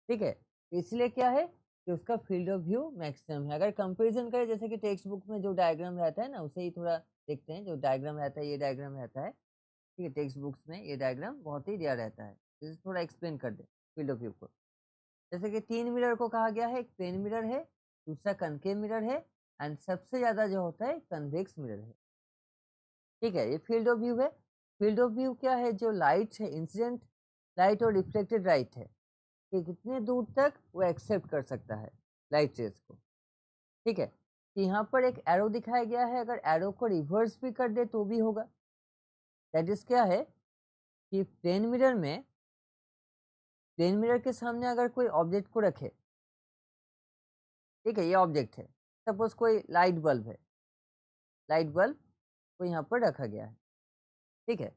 ठीक है। इसलिए क्या है कि उसका फील्ड ऑफ व्यू मैक्सिमम है। अगर कंपैरिजन करें जैसे कि टेक्स्ट बुक में जो डायग्राम रहता है ना, उसे ही थोड़ा देखते हैं। जो डायग्राम रहता है, ये डायग्राम रहता है, ठीक है। टेक्स्ट बुक्स में ये डायग्राम बहुत ही रेयर रहता है, इसे थोड़ा एक्सप्लेन कर दे फील्ड ऑफ व्यू को। जैसे कि 3 मिरर को कहा गया है, एक प्लेन मिरर है, दूसरा कनकेव मिरर है, एंड सबसे ज्यादा जो होता है कन्वेक्स मिरर है, ठीक है। ये फील्ड ऑफ व्यू है। फील्ड ऑफ व्यू क्या है, जो लाइट है, इंसिडेंट लाइट और रिफ्लेक्टेड लाइट है, कि कितने दूर तक वो एक्सेप्ट कर सकता है लाइट रेज को, ठीक है। तो यहाँ पर एक एरो दिखाया गया है, अगर एरो को रिवर्स भी कर दे तो भी होगा। दैट इज क्या है कि प्लेन मिरर के सामने अगर कोई ऑब्जेक्ट को रखे, ठीक है, ये ऑब्जेक्ट है, सपोज कोई लाइट बल्ब है, लाइट बल्ब को यहाँ पर रखा गया है, ठीक है।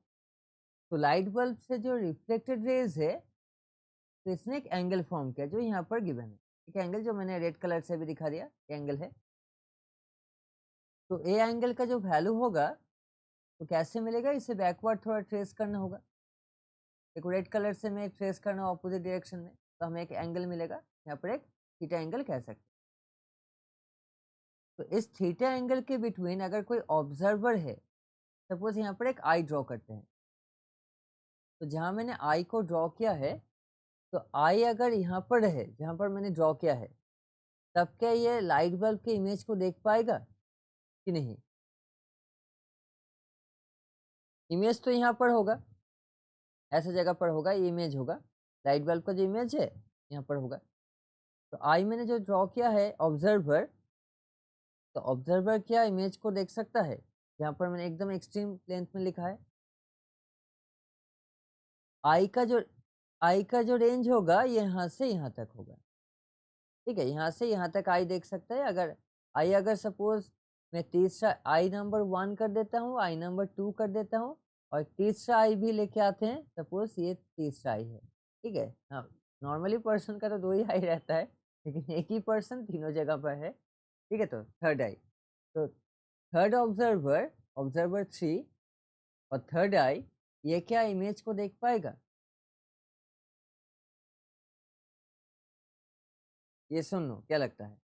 तो लाइट बल्ब से जो रिफ्लेक्टेड रेज है, तो इसने एक एंगल फॉर्म किया जो यहाँ पर गिवन है, एक एंगल जो मैंने रेड कलर से भी दिखा दिया, एंगल है। तो ए एंगल का जो वैल्यू होगा तो कैसे मिलेगा, इसे बैकवर्ड थोड़ा ट्रेस करना होगा। देखो रेड कलर से मैं ट्रेस करना ऑपोजिट डायरेक्शन में, तो हमें एक एंगल मिलेगा, यहाँ पर एक थीटा एंगल कह सकते हैं। तो इस थीटा एंगल के बिटवीन अगर कोई ऑब्जर्वर है, सपोज यहाँ पर एक आई ड्रॉ करते हैं, तो जहाँ मैंने आई को ड्रॉ किया है, तो आई अगर यहाँ पर है जहाँ पर मैंने ड्रॉ किया है, तब क्या ये लाइट बल्ब के इमेज को देख पाएगा कि नहीं? इमेज तो यहाँ पर होगा, ऐसा जगह पर होगा, ये इमेज होगा, लाइट बल्ब का जो इमेज है यहाँ पर होगा। तो आई मैंने जो ड्रॉ किया है ऑब्जर्वर, तो ऑब्जर्वर क्या इमेज को देख सकता है? यहाँ पर मैंने एकदम एक्सट्रीम लेंथ में लिखा है। आई का जो रेंज होगा ये यहाँ से यहाँ तक होगा। ठीक है, यहाँ से यहाँ तक आई देख सकता है। अगर सपोज मैं तीसरा आई नंबर 1 कर देता हूँ, आई नंबर 2 कर देता हूँ, और तीसरा आई भी लेके आते हैं, सपोज ये तीसरा आई है। ठीक है, हाँ, नॉर्मली पर्सन का तो 2 ही आई रहता है, लेकिन एक ही पर्सन तीनों जगह पर है। ठीक है, तो थर्ड आई, तो थर्ड ऑब्जर्वर, ऑब्जर्वर 3 और थर्ड आई, ये क्या इमेज को देख पाएगा? ये सुन लो, क्या लगता है?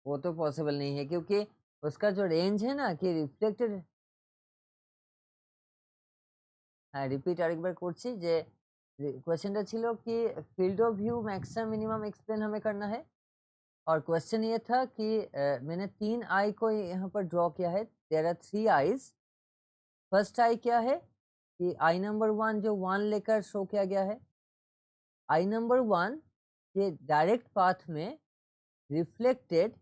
वो तो पॉसिबल नहीं है, क्योंकि उसका जो रेंज है ना कि रिफ्लेक्टेड। হ্যাঁ, রিপিট আরেকবার করছি যে क्वेश्चनটা ছিল कि field of view maximum minimum explain हमें करना है। और क्वेश्चन ये था कि मैंने 3 आई को यहाँ पर ड्रॉ किया है। There are 3 eyes. First eye क्या है कि आई नंबर 1 जो 1 लेकर शो किया गया है। आई नंबर 1 ये डायरेक्ट पाथ में रिफ्लेक्टेड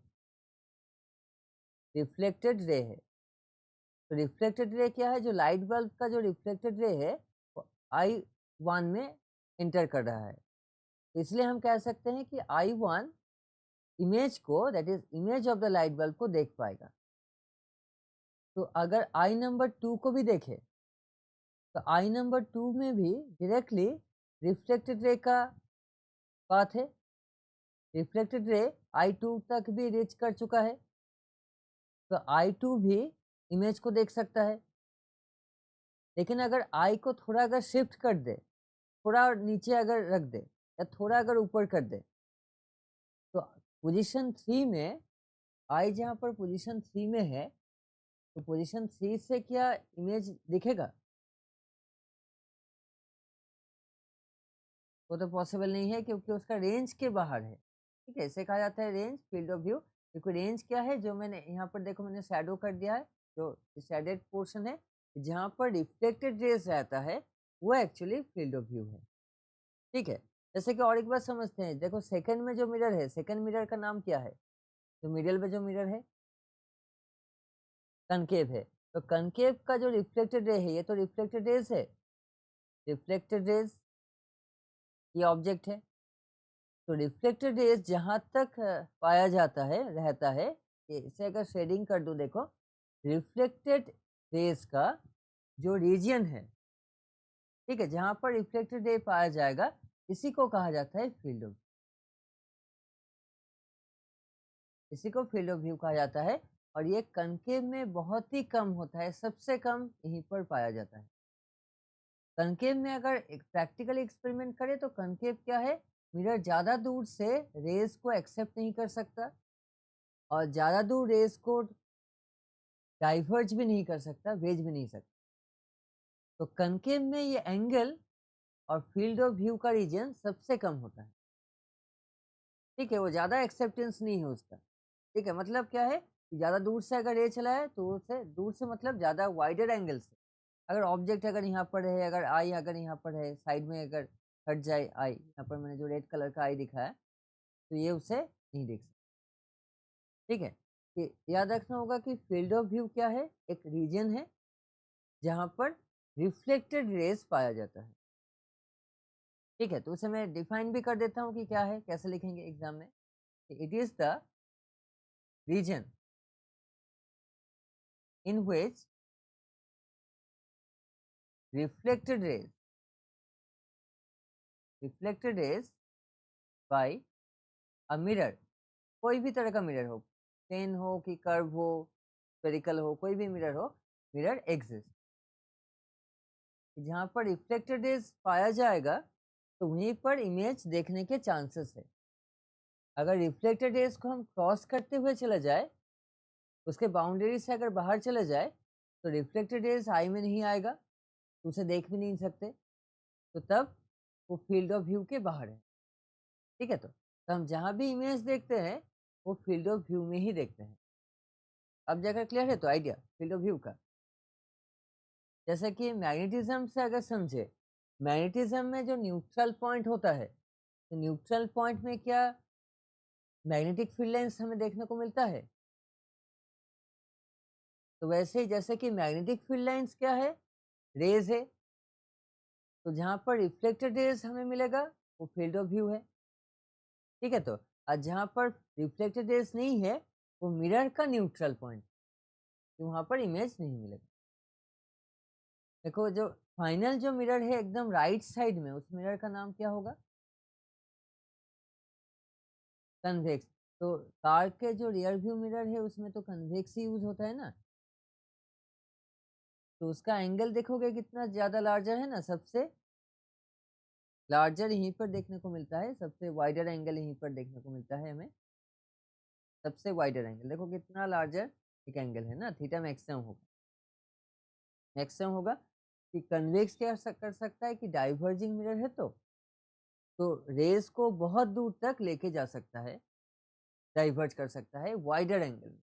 रिफ्लेक्टेड रे है। तो रिफ्लेक्टेड रे क्या है? जो लाइट बल्ब का जो रिफ्लेक्टेड रे है वो आई 1 में एंटर कर रहा है। इसलिए हम कह सकते हैं कि आई 1 इमेज को, that is image of the light bulb को देख पाएगा। तो अगर आई नंबर 2 को भी देखे तो आई नंबर 2 में भी डायरेक्टली रिफ्लेक्टेड रे का पाथ है। रिफ्लेक्टेड रे आई 2 तक भी रीच कर चुका है, तो आई 2 भी इमेज को देख सकता है। लेकिन अगर आई को थोड़ा अगर शिफ्ट कर दे, थोड़ा और नीचे अगर रख दे, या थोड़ा अगर ऊपर कर दे, तो पोजीशन 3 में आई जहाँ पर पोजीशन 3 में है, तो पोजीशन 3 से क्या इमेज दिखेगा? वो तो पॉसिबल नहीं है, क्योंकि उसका रेंज के बाहर है। ठीक है, इसे कहा जाता है रेंज, फील्ड ऑफ व्यू। क्योंकि रेंज क्या है, जो मैंने यहाँ पर देखो मैंने शैडो कर दिया है, जो शेडेड पोर्शन है जहाँ पर रिफ्लेक्टेड रेज रहता है, वो एक्चुअली फील्ड ऑफ व्यू है। ठीक है, जैसे कि और एक बात समझते हैं। देखो सेकंड में जो मिरर है, सेकंड मिरर का नाम क्या है? जो मिडल में जो मिरर है कनकेव है। तो कनकेव का जो रिफ्लेक्टेड रे है, ये तो रिफ्लेक्टेड रेज है। रिफ्लेक्टेड रेज ये ऑब्जेक्ट है। तो रिफ्लेक्टेड रेज जहां तक पाया जाता है, रहता है, इसे अगर शेडिंग कर दूं, देखो रिफ्लेक्टेड रेज का जो रीजन है, ठीक है, जहां पर रिफ्लेक्टेड रे पाया जाएगा, इसी को कहा जाता है फील्ड ऑफ, इसी को फील्ड ऑफ व्यू कहा जाता है। और ये कनकेव में बहुत ही कम होता है, सबसे कम यहीं पर पाया जाता है। कनकेव में अगर एक प्रैक्टिकल एक्सपेरिमेंट करें तो कनकेव क्या है, मिरर ज़्यादा दूर से रेज को एक्सेप्ट नहीं कर सकता, और ज़्यादा दूर रेज को डाइवर्ज भी नहीं कर सकता, भेज भी नहीं सकता। तो कनकेव में ये एंगल और फील्ड ऑफ व्यू का रीजन सबसे कम होता है। ठीक है, वो ज़्यादा एक्सेप्टेंस नहीं है उसका। ठीक है, मतलब क्या है कि ज़्यादा दूर से अगर रे चला है तो उसे दूर से मतलब ज़्यादा वाइडर एंगल से, अगर ऑब्जेक्ट अगर यहाँ पर है, अगर आई अगर यहाँ पर है, साइड में अगर हट जाए आई, यहाँ पर मैंने जो रेड कलर का आई दिखा है, तो ये उसे नहीं देख सकता। ठीक है, कि याद रखना होगा कि फील्ड ऑफ व्यू क्या है, एक रीजन है जहाँ पर रिफ्लेक्टेड रेज पाया जाता है। ठीक है, तो उसे मैं डिफाइन भी कर देता हूँ कि क्या है, कैसे लिखेंगे एग्जाम में। It is the region in which reflected rays reflected rays by a mirror, कोई भी तरह का मिरर हो, प्लेन हो कि कर्व हो, स्फेरिकल हो, कोई भी मिरर हो, मिरर एग्जिस्ट, जहाँ पर रिफ्लेक्टेड रेज पाया जाएगा तो वहीं पर इमेज देखने के चांसेस है। अगर रिफ्लेक्टेड रेज को हम क्रॉस करते हुए चला जाए, उसके बाउंड्री से अगर बाहर चले जाए, तो रिफ्लेक्टेड रेज आई में नहीं आएगा, तो उसे देख भी नहीं सकते, तो तब वो फील्ड ऑफ व्यू के बाहर है। ठीक है, तो हम जहाँ भी इमेज देखते हैं वो फील्ड ऑफ व्यू में ही देखते हैं। अब जाकर क्लियर है तो आइडिया फील्ड ऑफ व्यू का। जैसे कि मैग्नेटिज्म से अगर समझे, मैग्नेटिज्म में जो न्यूट्रल पॉइंट होता है, तो न्यूट्रल पॉइंट में क्या मैग्नेटिक फील्ड लाइंस हमें देखने को मिलता है? तो वैसे ही जैसे कि मैग्नेटिक फील्ड लाइंस क्या है? रेज है। तो जहाँ पर रिफ्लेक्टेड रेज हमें मिलेगा वो फील्ड ऑफ व्यू है। ठीक है, तो और जहाँ पर रिफ्लेक्टेड रेज नहीं है वो मिरर का न्यूट्रल पॉइंट, तो वहाँ पर इमेज नहीं मिलेगा। देखो जो फाइनल जो मिरर है एकदम राइट साइड में, उस मिरर का नाम क्या होगा? कन्वेक्स। तो कार के जो रियर व्यू मिरर है उसमें तो कन्वेक्स ही यूज होता है ना, तो उसका एंगल देखोगे कितना ज्यादा लार्जर है ना, सबसे लार्जर यहीं पर देखने को मिलता है, सबसे वाइडर एंगल यहीं पर देखने को मिलता है हमें। सबसे वाइडर एंगल देखो कितना लार्जर एक एंगल है ना, थीटा मैक्सिमम होगा। मैक्सिमम होगा कि कन्वेक्स क्या कर सकता है कि डाइवर्जिंग मिरर है तो रेस को बहुत दूर तक लेके जा सकता है, डाइवर्ज कर सकता है वाइडर एंगल में।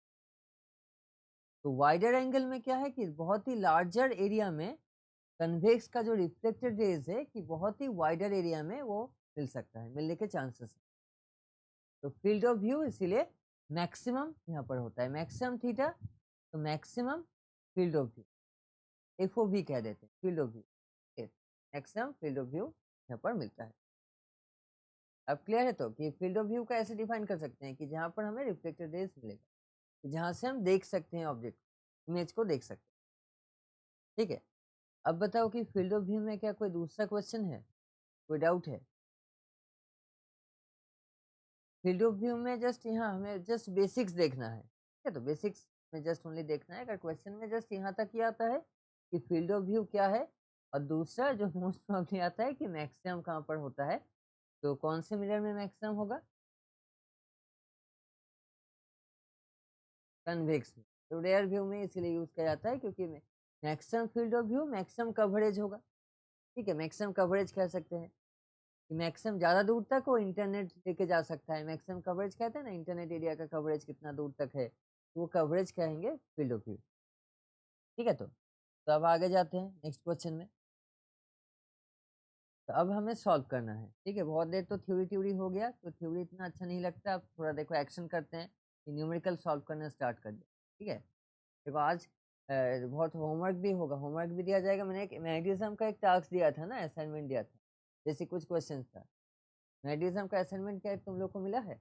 तो वाइडर एंगल में क्या है कि बहुत ही लार्जर एरिया में कन्वेक्स का जो रिफ्लेक्टेड रेज है कि बहुत ही वाइडर एरिया में वो मिल सकता है, मिलने के चांसेस है। तो फील्ड ऑफ व्यू इसीलिए मैक्सिमम यहाँ पर होता है, मैक्सिमम थीटा, तो maximum field of view, FOV कह देते हैं field of view. Maximum field of view यहाँ पर मिलता है। अब क्लियर है तो कि फील्ड ऑफ व्यू का ऐसे डिफाइन कर सकते हैं कि जहाँ पर हमें रिफ्लेक्टेड रेज मिलेगा, जहाँ से हम देख सकते हैं ऑब्जेक्ट, इमेज को देख सकते हैं। ठीक है, अब बताओ कि फील्ड ऑफ व्यू में क्या कोई दूसरा क्वेश्चन है, कोई डाउट है? फील्ड ऑफ व्यू में जस्ट यहाँ हमें जस्ट बेसिक्स देखना है। ठीक है, तो बेसिक्स में जस्ट ओनली देखना है, अगर क्वेश्चन में जस्ट यहाँ तक ही आता है कि फील्ड ऑफ व्यू क्या है, और दूसरा जो मोस्ट प्रॉब्लली आता है कि मैक्सिमम कहाँ पर होता है, तो कौन से मिरर में मैक्सिमम होगा? कन्वेक्स में। तो रेयर व्यू में इसीलिए यूज किया जाता है क्योंकि maximum field of view maximum coverage होगा। ठीक है, मैक्सिमम कवरेज कह सकते हैं कि मैक्सिमम ज़्यादा दूर तक वो इंटरनेट लेके जा सकता है, मैक्सिमम कवरेज कहते हैं ना, इंटरनेट एरिया का कवरेज कितना दूर तक है, तो वो कवरेज कहेंगे फील्ड ऑफ व्यू। ठीक है, तो अब आगे जाते हैं नेक्स्ट क्वेश्चन में। तो अब हमें सॉल्व करना है। ठीक है, बहुत देर तो थ्योरी थ्योरी हो गया, तो थ्योरी इतना अच्छा नहीं लगता, अब थोड़ा देखो एक्शन करते हैं कि न्यूमेरिकल सॉल्व करना स्टार्ट कर दिया। ठीक है, देखो आज बहुत होमवर्क भी होगा, होमवर्क भी दिया जाएगा। मैंने एक मैग्नेटिज्म का एक टास्क दिया था ना, असाइनमेंट दिया था, जैसे कुछ क्वेश्चन था। मैग्नेटिज्म का असाइनमेंट क्या तुम लोग को मिला है?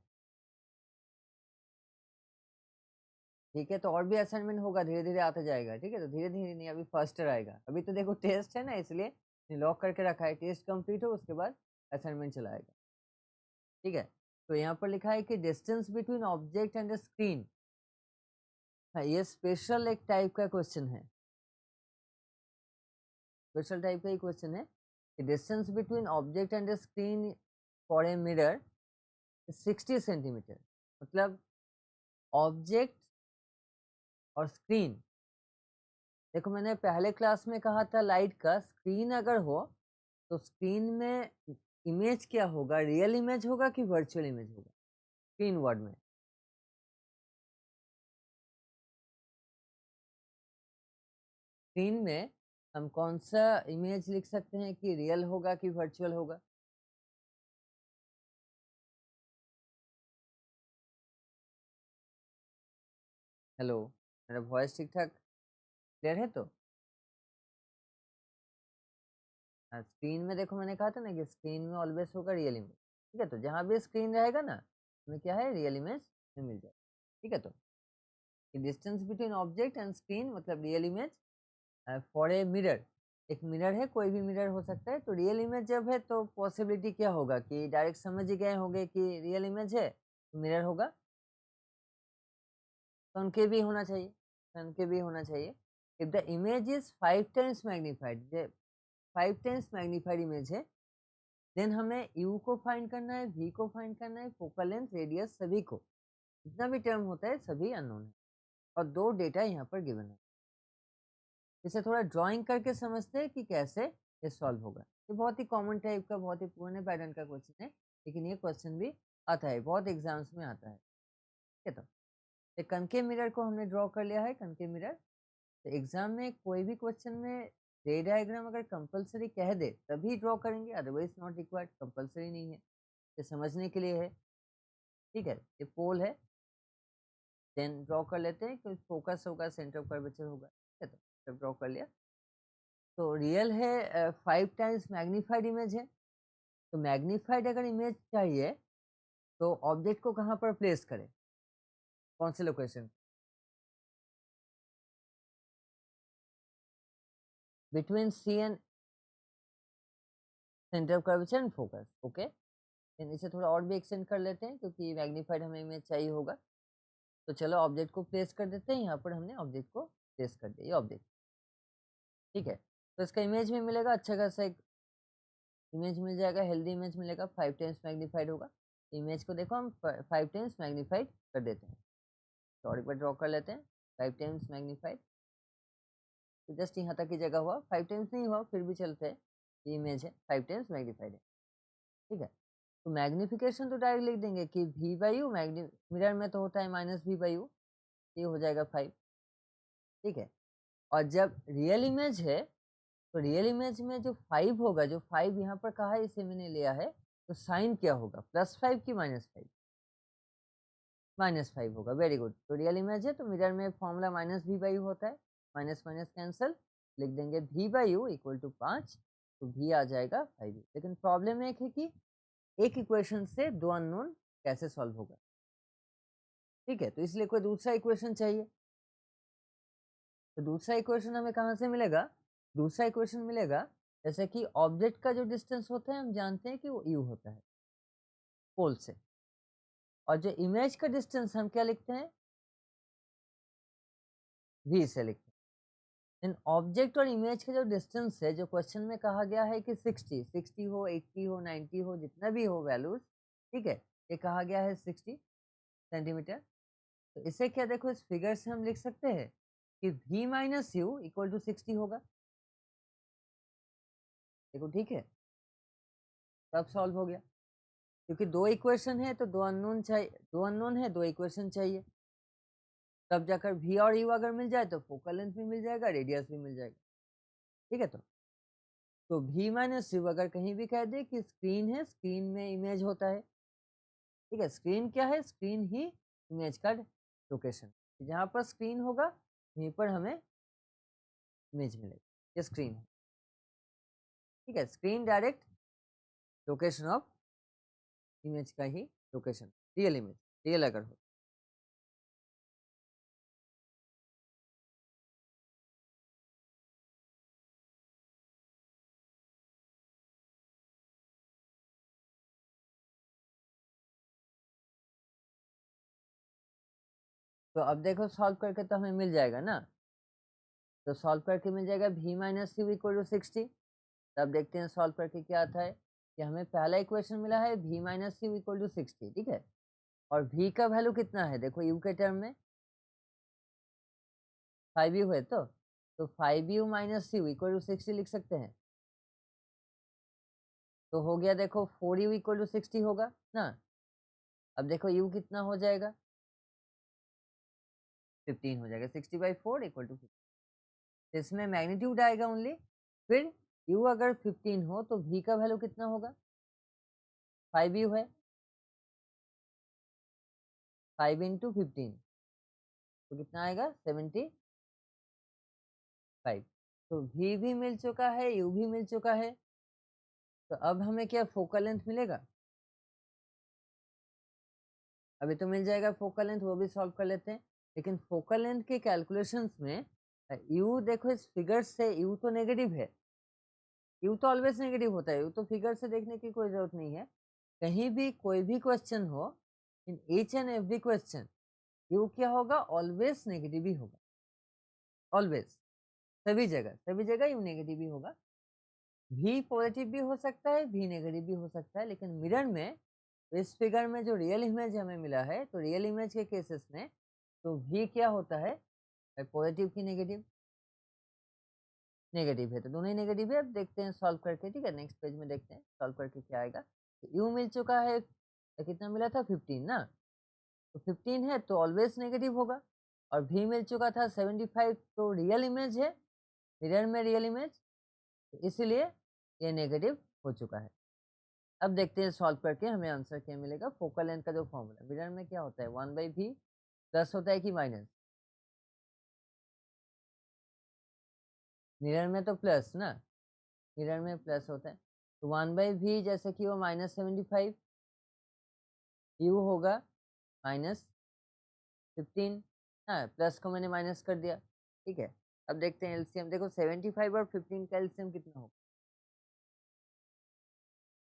ठीक है, तो और भी असाइनमेंट होगा, धीरे धीरे आता जाएगा। ठीक है, तो धीरे धीरे नहीं, अभी फास्टर आएगा। अभी तो देखो टेस्ट है ना, इसलिए लॉक करके रखा है, टेस्ट कंप्लीट हो उसके बाद असाइनमेंट चलाएगा। ठीक है, तो यहाँ पर लिखा है कि distance between object and screen. हाँ, ये स्पेशल एक टाइप का क्वेश्चन है, स्पेशल टाइप का ही क्वेश्चन है कि distance between object and screen for a mirror 60 centimetre. मतलब ऑब्जेक्ट और स्क्रीन, देखो मैंने पहले क्लास में कहा था लाइट का स्क्रीन अगर हो तो स्क्रीन में इमेज क्या होगा, रियल इमेज होगा कि वर्चुअल इमेज होगा स्क्रीन वर्ड में? स्क्रीन में हम कौन सा इमेज लिख सकते हैं कि रियल होगा कि वर्चुअल होगा? हेलो, मेरा वॉइस ठीक ठाक क्लियर है तो? स्क्रीन में देखो मैंने कहा था ना कि स्क्रीन में ऑलवेज होगा रियल इमेज। ठीक है, तो जहाँ भी स्क्रीन रहेगा ना हमें क्या है, रियल इमेज में मिल जाए। ठीक है, तो distance between object and screen मतलब real image for a mirror. एक मिरर है, कोई भी मिरर हो सकता है, तो रियल इमेज जब है तो पॉसिबिलिटी क्या होगा कि डायरेक्ट समझ ही गए होंगे कि रियल इमेज है तो मिरर होगा, कॉनकेव भी होना चाहिए, कॉनकेव भी होना चाहिए। If the image is 5 times magnified, 5 times magnified image है, देन हमें यू को फाइंड करना है, वी को फाइंड करना है, फोकल लेंथ, रेडियस, सभी को, जितना भी टर्म होता है सभी अननोन है, और दो डेटा यहाँ पर गिवन है। इसे थोड़ा ड्राइंग करके समझते हैं कि कैसे ये सॉल्व होगा। ये बहुत ही कॉमन टाइप का, बहुत ही पुराने पैटर्न का क्वेश्चन है, लेकिन ये क्वेश्चन भी आता है, बहुत एग्जाम्स में आता है। ठीक है, तो एक कनकेव मिरर को हमने ड्रॉ कर लिया है, कनकेव मिरर। तो एग्जाम में कोई भी क्वेश्चन में रे डायग्राम अगर कंपलसरी कह दे तभी ड्रॉ करेंगे, अदरवाइज नॉट रिक्वायर्ड, कंपलसरी नहीं है, ये समझने के लिए है। ठीक है, ये पोल है, देन ड्रॉ कर लेते हैं कि फोकस होगा, सेंटर ऑफ कर्वेचर होगा। ठीक है, तो जब ड्रॉ कर लिया तो रियल है 5 टाइम्स मैग्नीफाइड इमेज है। तो मैग्नीफाइड अगर इमेज चाहिए तो ऑब्जेक्ट को कहाँ पर प्लेस करें, कौन से location? Between C and centre of curvature and focus. Okay, इसे थोड़ा और भी एक्सटेंड कर लेते हैं क्योंकि मैग्नीफाइड हमें इमेज चाहिए होगा। तो चलो ऑब्जेक्ट को प्लेस कर देते हैं, यहाँ पर हमने ऑब्जेक्ट को प्लेस कर दिया, ये ऑब्जेक्ट। ठीक है, तो इसका इमेज में मिलेगा, अच्छा खासा एक इमेज मिल जाएगा, हेल्दी इमेज मिलेगा, 5 टाइम्स मैग्नीफाइड होगा। इमेज को देखो हम 5 टाइम्स मैग्नीफाइड कर देते हैं, तो और एक बार ड्रॉ कर लेते हैं 5 टाइम्स मैग्नीफाइड। तो जस्ट यहाँ तक की जगह हुआ, 5 टाइम्स नहीं हुआ फिर भी चलते हैं, ये इमेज है 5 टाइम्स मैग्नीफाइड है। ठीक है, तो मैग्निफिकेशन तो डायरेक्ट लिख देंगे कि वी बाई यू, मिरर में तो होता है माइनस वी बाई यू, ये हो जाएगा 5। ठीक है, और जब रियल इमेज है तो रियल इमेज में जो 5 होगा, जो 5 यहाँ पर कहा है इसे मैंने लिया है, तो साइन क्या होगा, +5 की -5? -5 होगा, वेरी गुड। तो रियल इमेज है तो मिरर में formula minus v by u होता है, माइनस माइनस कैंसल, लिख देंगे v by u equal to 5, तो वी आ जाएगा 5। लेकिन प्रॉब्लम एक है कि एक इक्वेशन से दो अननोन कैसे सॉल्व होगा। ठीक है, तो इसलिए कोई दूसरा इक्वेशन चाहिए। तो दूसरा इक्वेशन हमें कहाँ से मिलेगा? दूसरा इक्वेशन मिलेगा जैसे कि ऑब्जेक्ट का जो डिस्टेंस होता है हम जानते हैं कि वो यू होता है पोल से, और जो इमेज का डिस्टेंस हम क्या लिखते हैं, वी से लिखते हैं। इन ऑब्जेक्ट और इमेज का जो डिस्टेंस है, जो क्वेश्चन में कहा गया है कि 60 हो, 80 हो, 90 हो, जितना भी हो वैल्यूज, ठीक है, ये कहा गया है 60 सेंटीमीटर। तो इसे क्या देखो, इस फिगर से हम लिख सकते हैं कि v minus u equal to 60 होगा। देखो ठीक है, तब सॉल्व हो गया, क्योंकि दो इक्वेशन है तो दो अननोन चाहिए, दो अननोन है, दो इक्वेशन चाहिए, तब जाकर v और u अगर मिल जाए तो फोकल लेंथ भी मिल जाएगा, रेडियस भी मिल जाएगा। ठीक है, तो v माइनस यू अगर कहीं भी कह दे कि स्क्रीन है, स्क्रीन में इमेज होता है। ठीक है, स्क्रीन क्या है, स्क्रीन ही इमेज का लोकेशन, जहाँ पर स्क्रीन होगा वहीं पर हमें इमेज मिलेगी, ये स्क्रीन है। ठीक है, screen direct location of image का ही लोकेशन, रियल इमेज, रियल अगर हो। तो अब देखो सॉल्व करके तो हमें मिल जाएगा ना, तो सॉल्व करके मिल जाएगा v minus u equal to 60। तब देखते हैं सॉल्व करके क्या आता है, कि हमें पहला इक्वेशन मिला है v minus u equal to 60। ठीक है, और v का वैल्यू कितना है, देखो u के टर्म में 5u है, तो 5u minus u equal to 60 लिख सकते हैं। तो हो गया, देखो 4u इक्वल टू 60 होगा ना। अब देखो u कितना हो जाएगा, 15 हो जाएगा, 60/4 इक्वल टू 15। इसमें मैग्नीट्यूड आएगा ओनली, फिर u अगर 15 हो तो v का वैल्यू कितना होगा, 5u है, 5 इंटू 15 तो कितना आएगा, 75। तो v भी मिल चुका है, u भी मिल चुका है, तो अब हमें क्या फोकल लेंथ मिलेगा, अभी तो मिल जाएगा फोकल लेंथ, वो भी सॉल्व कर लेते हैं। लेकिन फोकल लेंथ के कैलकुलेशंस में u देखो इस फिगर से u तो नेगेटिव है, u तो ऑलवेज नेगेटिव होता है, u तो फिगर से देखने की कोई जरूरत नहीं है। कहीं भी कोई भी क्वेश्चन हो, in each and every question u क्या होगा, ऑलवेज नेगेटिव ही होगा, ऑलवेज, सभी जगह यू नेगेटिव ही होगा। भी पॉजिटिव भी हो सकता है, भी नेगेटिव भी हो सकता है, लेकिन मिरर में, तो इस फिगर में जो रियल इमेज हमें मिला है, तो रियल इमेज के केसेस में तो भी क्या होता है, पॉजिटिव की नेगेटिव, नेगेटिव है तो दोनों ही नेगेटिव है। अब देखते हैं सॉल्व करके, ठीक है, नेक्स्ट पेज में देखते हैं सॉल्व करके क्या आएगा। तो यू मिल चुका है, कितना मिला था, 15 ना, तो 15 है तो ऑलवेज नेगेटिव होगा, और भी मिल चुका था 75, तो रियल इमेज है, मिरर में रियल इमेज तो इसीलिए ये नेगेटिव हो चुका है। अब देखते हैं सॉल्व करके हमें आंसर क्या मिलेगा। फोकल लेंथ का जो फॉर्मूला मिरर में क्या होता है, 1/v प्लस होता है कि माइनस? मिरर में तो प्लस ना, मिरर में प्लस होता है। तो 1/v जैसे कि वो -75, यू होगा -15। हाँ, प्लस को मैंने माइनस कर दिया, ठीक है। अब देखते हैं एलसीएम। देखो 75 और 15 का एलसीएम कितना होगा?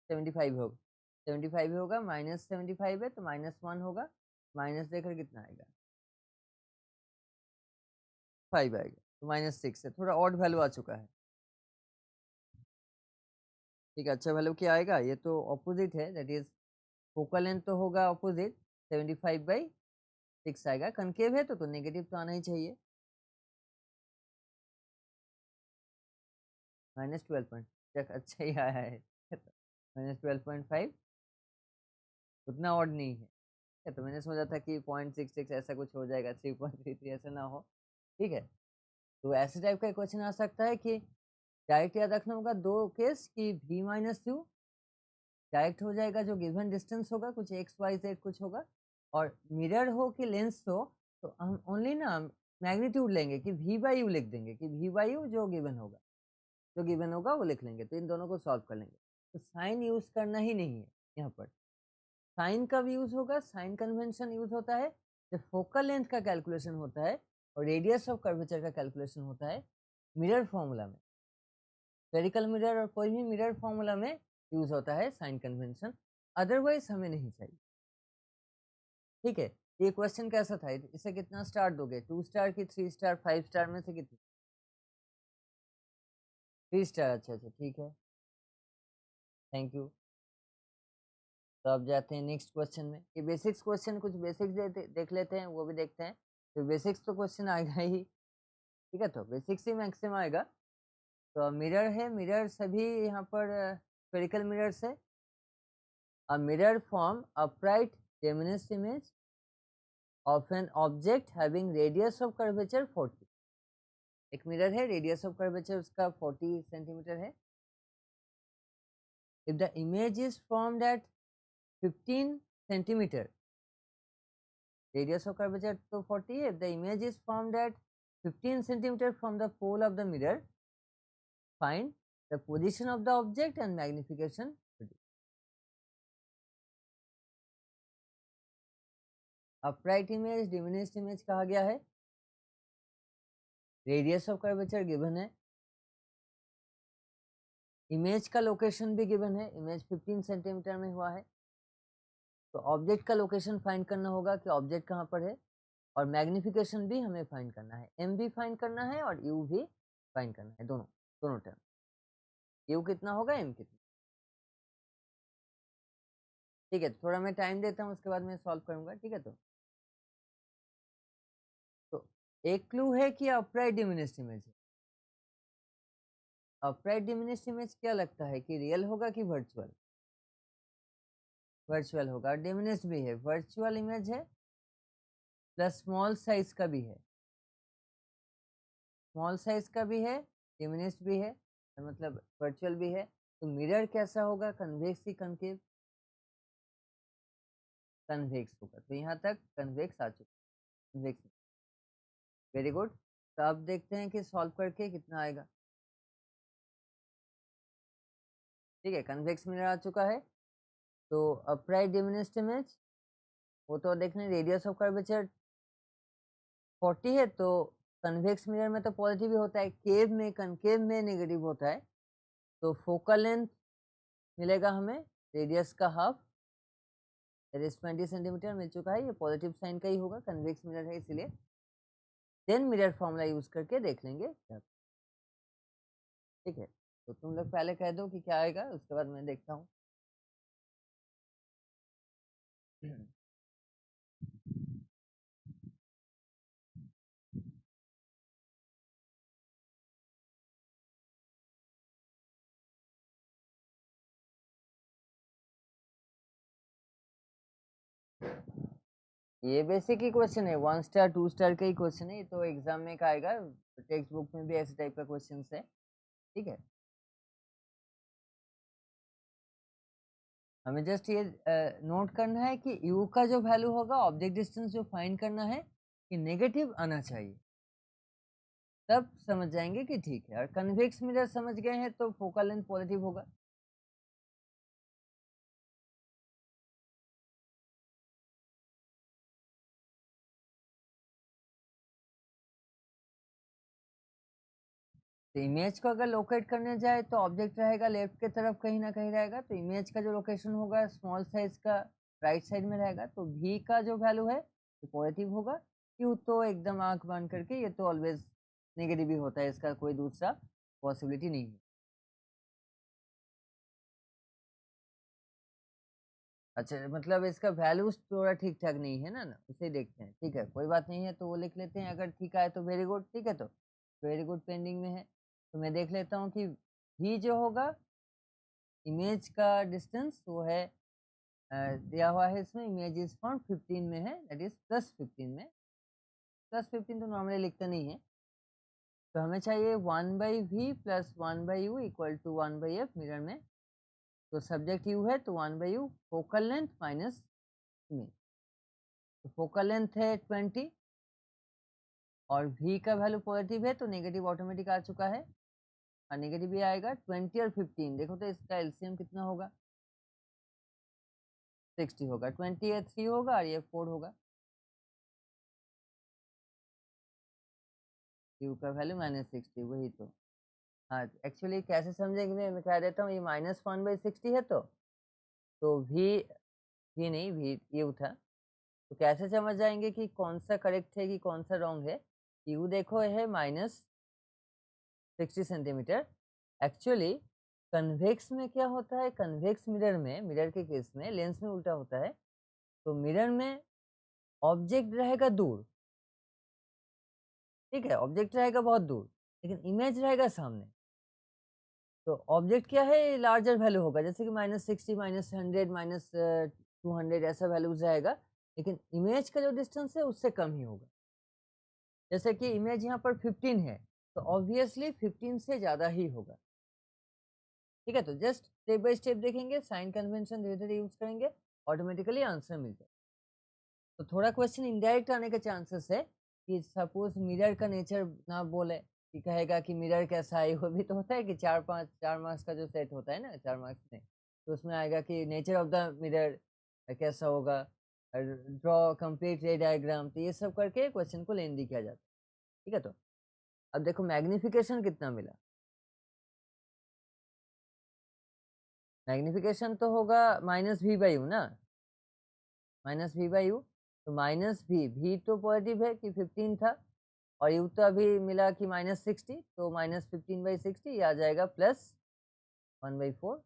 75 होगा, 75 होगा, -75 है तो -1 होगा, माइनस देकर कितना आएगा? 5 आएगा, तो -6 है। थोड़ा ऑड वैल्यू आ चुका है, ठीक है। अच्छा वैल्यू क्या आएगा? ये तो ऑपोजिट है, दैट इज फोकल लेंथ तो होगा ऑपोजिट, 75/6 आएगा। कनकेव है तो नेगेटिव तो आना ही चाहिए। -12 अच्छा ही आया है -12.5 उतना ऑड नहीं है, तो मैंने सोचा था कि 0.66 ऐसा कुछ हो जाएगा, 3.33 ऐसा ना हो, ठीक है। तो ऐसे टाइप का क्वेश्चन आ सकता है कि डायरेक्ट याद रखना होगा दो केस कि v माइनस यू डायरेक्ट हो जाएगा, जो गिवन डिस्टेंस होगा कुछ एक्स वाई जेड कुछ होगा, और मिरर हो कि लेंस हो तो हम ओनली ना मैग्नीट्यूड लेंगे कि v बाई यू लिख देंगे कि v बाई यू जो गिवन होगा, जो गिवन होगा वो लिख लेंगे। तो इन दोनों को सॉल्व कर लेंगे। तो साइन यूज करना ही नहीं है यहाँ पर। साइन कब यूज होगा? साइन कन्वेंशन यूज होता है जब फोकल लेंथ का कैलकुलेशन होता है और रेडियस ऑफ कर्वेचर का कैलकुलेशन होता है मिरर फॉर्मूला में। स्फेरिकल मिरर और कोई भी मिरर फॉर्मूला में यूज होता है साइन कन्वेंशन, अदरवाइज हमें नहीं चाहिए, ठीक है। ये क्वेश्चन कैसा था? इसे कितना स्टार दोगे? 2 स्टार की 3 स्टार 5 स्टार में से कितनी? 3 स्टार। अच्छा अच्छा, ठीक है, थैंक यू। तो अब जाते हैं नेक्स्ट क्वेश्चन में। ये बेसिक्स क्वेश्चन, कुछ बेसिक्स देख लेते हैं, वो भी देखते हैं। तो बेसिक्स तो क्वेश्चन आएगा ही, ठीक है, तो बेसिक्स ही मैक्सिमम आएगा। तो मिरर है, मिरर सभी यहाँ पर स्फेरिकल मिरर्स है। A mirror form upright diminished image of an object having radius of curvature 40। एक मिरर है, रेडियस ऑफ कर्वेचर उसका 40 सेंटीमीटर है। If the image is formed at 15 centimetre, radius of curvature तो 40 है, the image is formed at 15 centimeter from the pole of the mirror, find the position of the object and magnification. Upright image diminished image कहा गया है, radius of curvature given है, image का location भी given है, image 15 centimetre में हुआ है। तो ऑब्जेक्ट का लोकेशन फाइंड करना होगा कि ऑब्जेक्ट कहाँ पर है, और मैग्निफिकेशन भी हमें फाइंड करना है, एम भी फाइंड करना है और यू भी फाइंड करना है, दोनों दोनों टर्म। यू कितना होगा, एम कितना, ठीक है। थोड़ा मैं टाइम देता हूँ, उसके बाद मैं सॉल्व करूंगा, ठीक है। तो एक क्लू है कि अपराइट डिमिनिश्ड इमेज है। अपराइट डिमिनिश्ड इमेज क्या लगता है कि रियल होगा कि वर्चुअल? वर्चुअल होगा। डिमिनिश्ड भी है, वर्चुअल इमेज है प्लस स्मॉल साइज का भी है, स्मॉल साइज का भी है, डिमिनिश्ड भी है, मतलब वर्चुअल भी है। तो मिरर कैसा होगा, कन्वेक्स ही कनकेव? कन्वेक्स होगा। तो यहाँ तक कन्वेक्स आ चुका, कन्वेक्स, वेरी गुड। तो अब देखते हैं कि सॉल्व करके कितना आएगा, ठीक है। कन्वेक्स मिरर आ चुका है। तो अपराइट डिमिनिश्ड इमेज वो तो देखने, रेडियस ऑफ कर्वेचर 40 है, तो कन्वेक्स मिरर में तो पॉजिटिव ही होता है, केव में कनकेव में नेगेटिव होता है। तो फोकल लेंथ मिलेगा हमें रेडियस का हाफ, 20 सेंटीमीटर मिल चुका है। ये पॉजिटिव साइन का ही होगा, कन्वेक्स मिरर है इसलिए। देन मिरर फॉर्मूला यूज करके देख लेंगे क्या, ठीक है। तो तुम लोग पहले कह दो कि क्या आएगा, उसके बाद मैं देखता हूँ। ये बेसिक ही क्वेश्चन है, 1 स्टार 2 स्टार का ही क्वेश्चन है, ये तो एग्जाम में का आएगा, टेक्स्ट बुक में भी ऐसे टाइप का क्वेश्चन है, ठीक है। हमें जस्ट ये नोट करना है कि u का जो वैल्यू होगा ऑब्जेक्ट डिस्टेंस जो फाइंड करना है कि नेगेटिव आना चाहिए, तब समझ जाएंगे कि ठीक है। और कन्वेक्स मिरर समझ गए हैं तो फोकल लेंथ पॉजिटिव होगा। तो इमेज को अगर लोकेट करने जाए तो ऑब्जेक्ट रहेगा लेफ्ट के तरफ कहीं ना कहीं रहेगा, तो इमेज का जो लोकेशन होगा स्मॉल साइज का राइट साइड में रहेगा, तो v का जो वैल्यू है तो पॉजिटिव होगा। q तो एकदम आंख बंद करके, ये तो ऑलवेज नेगेटिव ही होता है, इसका कोई दूसरा पॉसिबिलिटी नहीं है। अच्छा, मतलब इसका वैल्यू थोड़ा ठीक ठाक नहीं है ना उसे देखते हैं, ठीक है कोई बात नहीं है, तो वो लिख लेते हैं। अगर ठीक आए तो वेरी गुड, ठीक है, तो वेरी गुड पेंडिंग में है। तो मैं देख लेता हूँ कि v जो होगा इमेज का डिस्टेंस वो है दिया हुआ है इसमें, इमेज इज फाउंड 15 में है, दैट इज +15 में। +15 तो नॉर्मली लिखते नहीं है, तो हमें चाहिए 1/v plus 1/u equal to 1/f mirror में। तो सब्जेक्ट u है तो 1/u, focal length minus image. तो फोकल लेंथ है 20 और v का वैल्यू पॉजिटिव है तो नेगेटिव ऑटोमेटिक आ चुका है, और नेगेटिव भी आएगा। 20 और 15 देखो तो इसका एलसीएम कितना होगा, 60 होगा। 20 ये 3 होगा और ये 4 होगा, u का वैल्यू -60, वही तो। हाँ, एक्चुअली कैसे समझेंगे, मैं कह देता हूँ, ये -1/60 है तो भी नहीं, भी यू था। तो कैसे समझ जाएंगे कि कौन सा करेक्ट है कि कौन सा रॉन्ग है। यू देखो है -60 सेंटीमीटर। एक्चुअली कन्वेक्स में क्या होता है, कन्वेक्स मिरर में, मिरर के केस में लेंस में उल्टा होता है। तो मिरर में ऑब्जेक्ट रहेगा दूर, ठीक है, ऑब्जेक्ट रहेगा बहुत दूर, लेकिन इमेज रहेगा सामने। तो ऑब्जेक्ट क्या है, लार्जर वैल्यू होगा, जैसे कि -60 -100 -200 ऐसा वैल्यूज रहेगा, लेकिन इमेज का जो डिस्टेंस है उससे कम ही होगा। जैसे कि इमेज यहाँ पर 15 है तो ऑब्वियसली 15 से ज़्यादा ही होगा, ठीक है। तो जस्ट स्टेप बाय स्टेप देखेंगे, साइन कन्वेंशन धीरे धीरे यूज करेंगे, ऑटोमेटिकली आंसर मिल जाए। तो थोड़ा क्वेश्चन इनडायरेक्ट आने के चांसेस है कि सपोज मिरर का नेचर ना बोले, कि कहेगा कि मिरर कैसा है, वो भी तो होता है कि 4 मार्क्स का जो सेट होता है ना 4 मार्क्स में, तो उसमें आएगा कि नेचर ऑफ द मिरर कैसा होगा, ड्रॉ कंप्लीट रे डायग्राम, तो ये सब करके क्वेश्चन को लेंदी किया जाता है, ठीक है। तो अब देखो मैग्निफिकेशन कितना मिला, मैग्निफिकेशन तो होगा -v/u ना, -v/u, तो -v तो पॉजिटिव है कि 15 था, और यू तो अभी मिला कि -60, तो -15/60 ये आ जाएगा +1/4।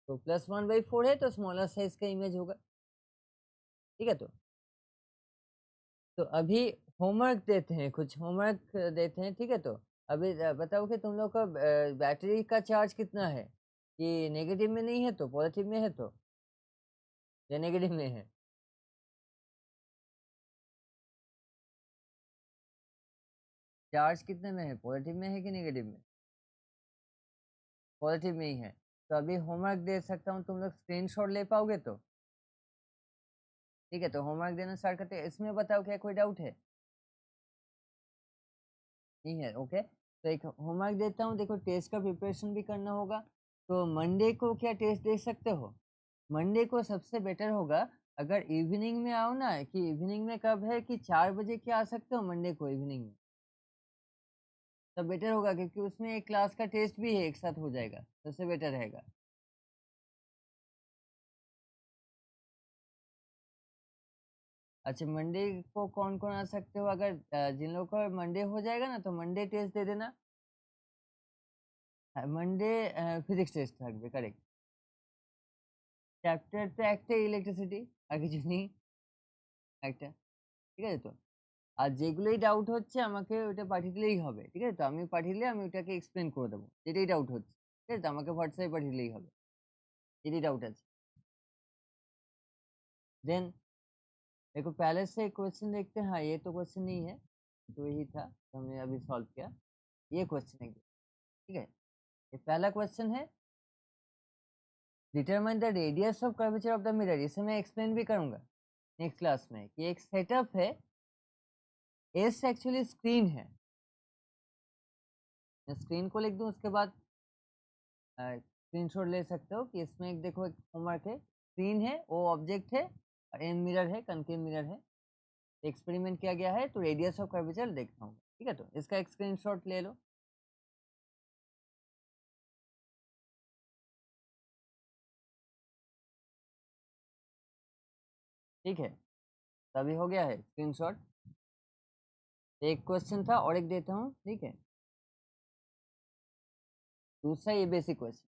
तो +1/4 है तो स्मॉलर साइज का इमेज होगा, ठीक है। तो अभी होमवर्क देते हैं, कुछ होमवर्क देते हैं, ठीक है। तो अभी बताओ कि तुम लोग का बैटरी का चार्ज कितना है, कि नेगेटिव में नहीं है तो पॉजिटिव में है, तो या नेगेटिव में है। चार्ज कितने में है, पॉजिटिव में है कि नेगेटिव में, पॉजिटिव में ही है। तो अभी होमवर्क दे सकता हूँ, तुम लोग स्क्रीनशॉट ले पाओगे तो, ठीक है। तो होमवर्क देना स्टार्ट करते हैं, इसमें बताओ क्या कोई डाउट है, नहीं है, ओके। तो एक होमवर्क देता हूँ, देखो टेस्ट का प्रिपरेशन भी करना होगा। तो मंडे को क्या टेस्ट दे सकते हो, मंडे को सबसे बेटर होगा अगर इवनिंग में आओ ना, कि इवनिंग में कब है कि 4 बजे क्या आ सकते हो मंडे को इवनिंग में, तब बेटर होगा, क्योंकि उसमें एक क्लास का टेस्ट भी है, एक साथ हो जाएगा, सबसे बेटर रहेगा। अच्छा, मंडे को कौन कौन आ सकते हो, अगर जिन लोगों का मंडे हो जाएगा ना तो मंडे टेस्ट दे देना। मंडे फिजिक्स टेस्ट থাকবে, करेक्ट। চ্যাপ্টার তো একটাই, ইলেকট্রিসিটি, আর কিছু নেই, একটা, ঠিক আছে। তো আর যেগুলোই ডাউট হচ্ছে আমাকে ওটা পাঠিয়ে দিলেই হবে, ঠিক আছে। তো আমি পাঠিয়ে দিলে আমি ওটাকে এক্সপ্লেন করে দেবো, যেটাই ডাউট হচ্ছে, ঠিক আছে। তো আমাকে হোয়াটসঅ্যাপে পাঠিয়ে দিলেই হবে, যেটাই डाउट আছে। देन देखो पहले से क्वेश्चन देखते हैं, हाँ ये तो क्वेश्चन नहीं है, तो यही था तो हमने अभी सॉल्व किया। ये क्वेश्चन है, ठीक है। ये पहला क्वेश्चन है, determine the radius of curvature of the mirror, इसे मैं एक्सप्लेन भी करूंगा नेक्स्ट क्लास में कि एक सेटअप है, एस एक्चुअली स्क्रीन है, मैं स्क्रीन को लिख दूं, उसके बाद स्क्रीनशॉट ले सकते हो कि इसमें एक देखो एक होमवर्क है, स्क्रीन है, वो ऑब्जेक्ट है और एम मिरर है, कनकेव मिरर है, एक्सपेरिमेंट किया गया है, तो रेडियस ऑफ कर्वेचर देखना होगा, ठीक है। तो इसका एक स्क्रीनशॉट ले लो। ठीक है, तभी हो गया है स्क्रीनशॉट। एक क्वेश्चन था और एक देता हूँ, ठीक है। दूसरा ये बेसिक क्वेश्चन,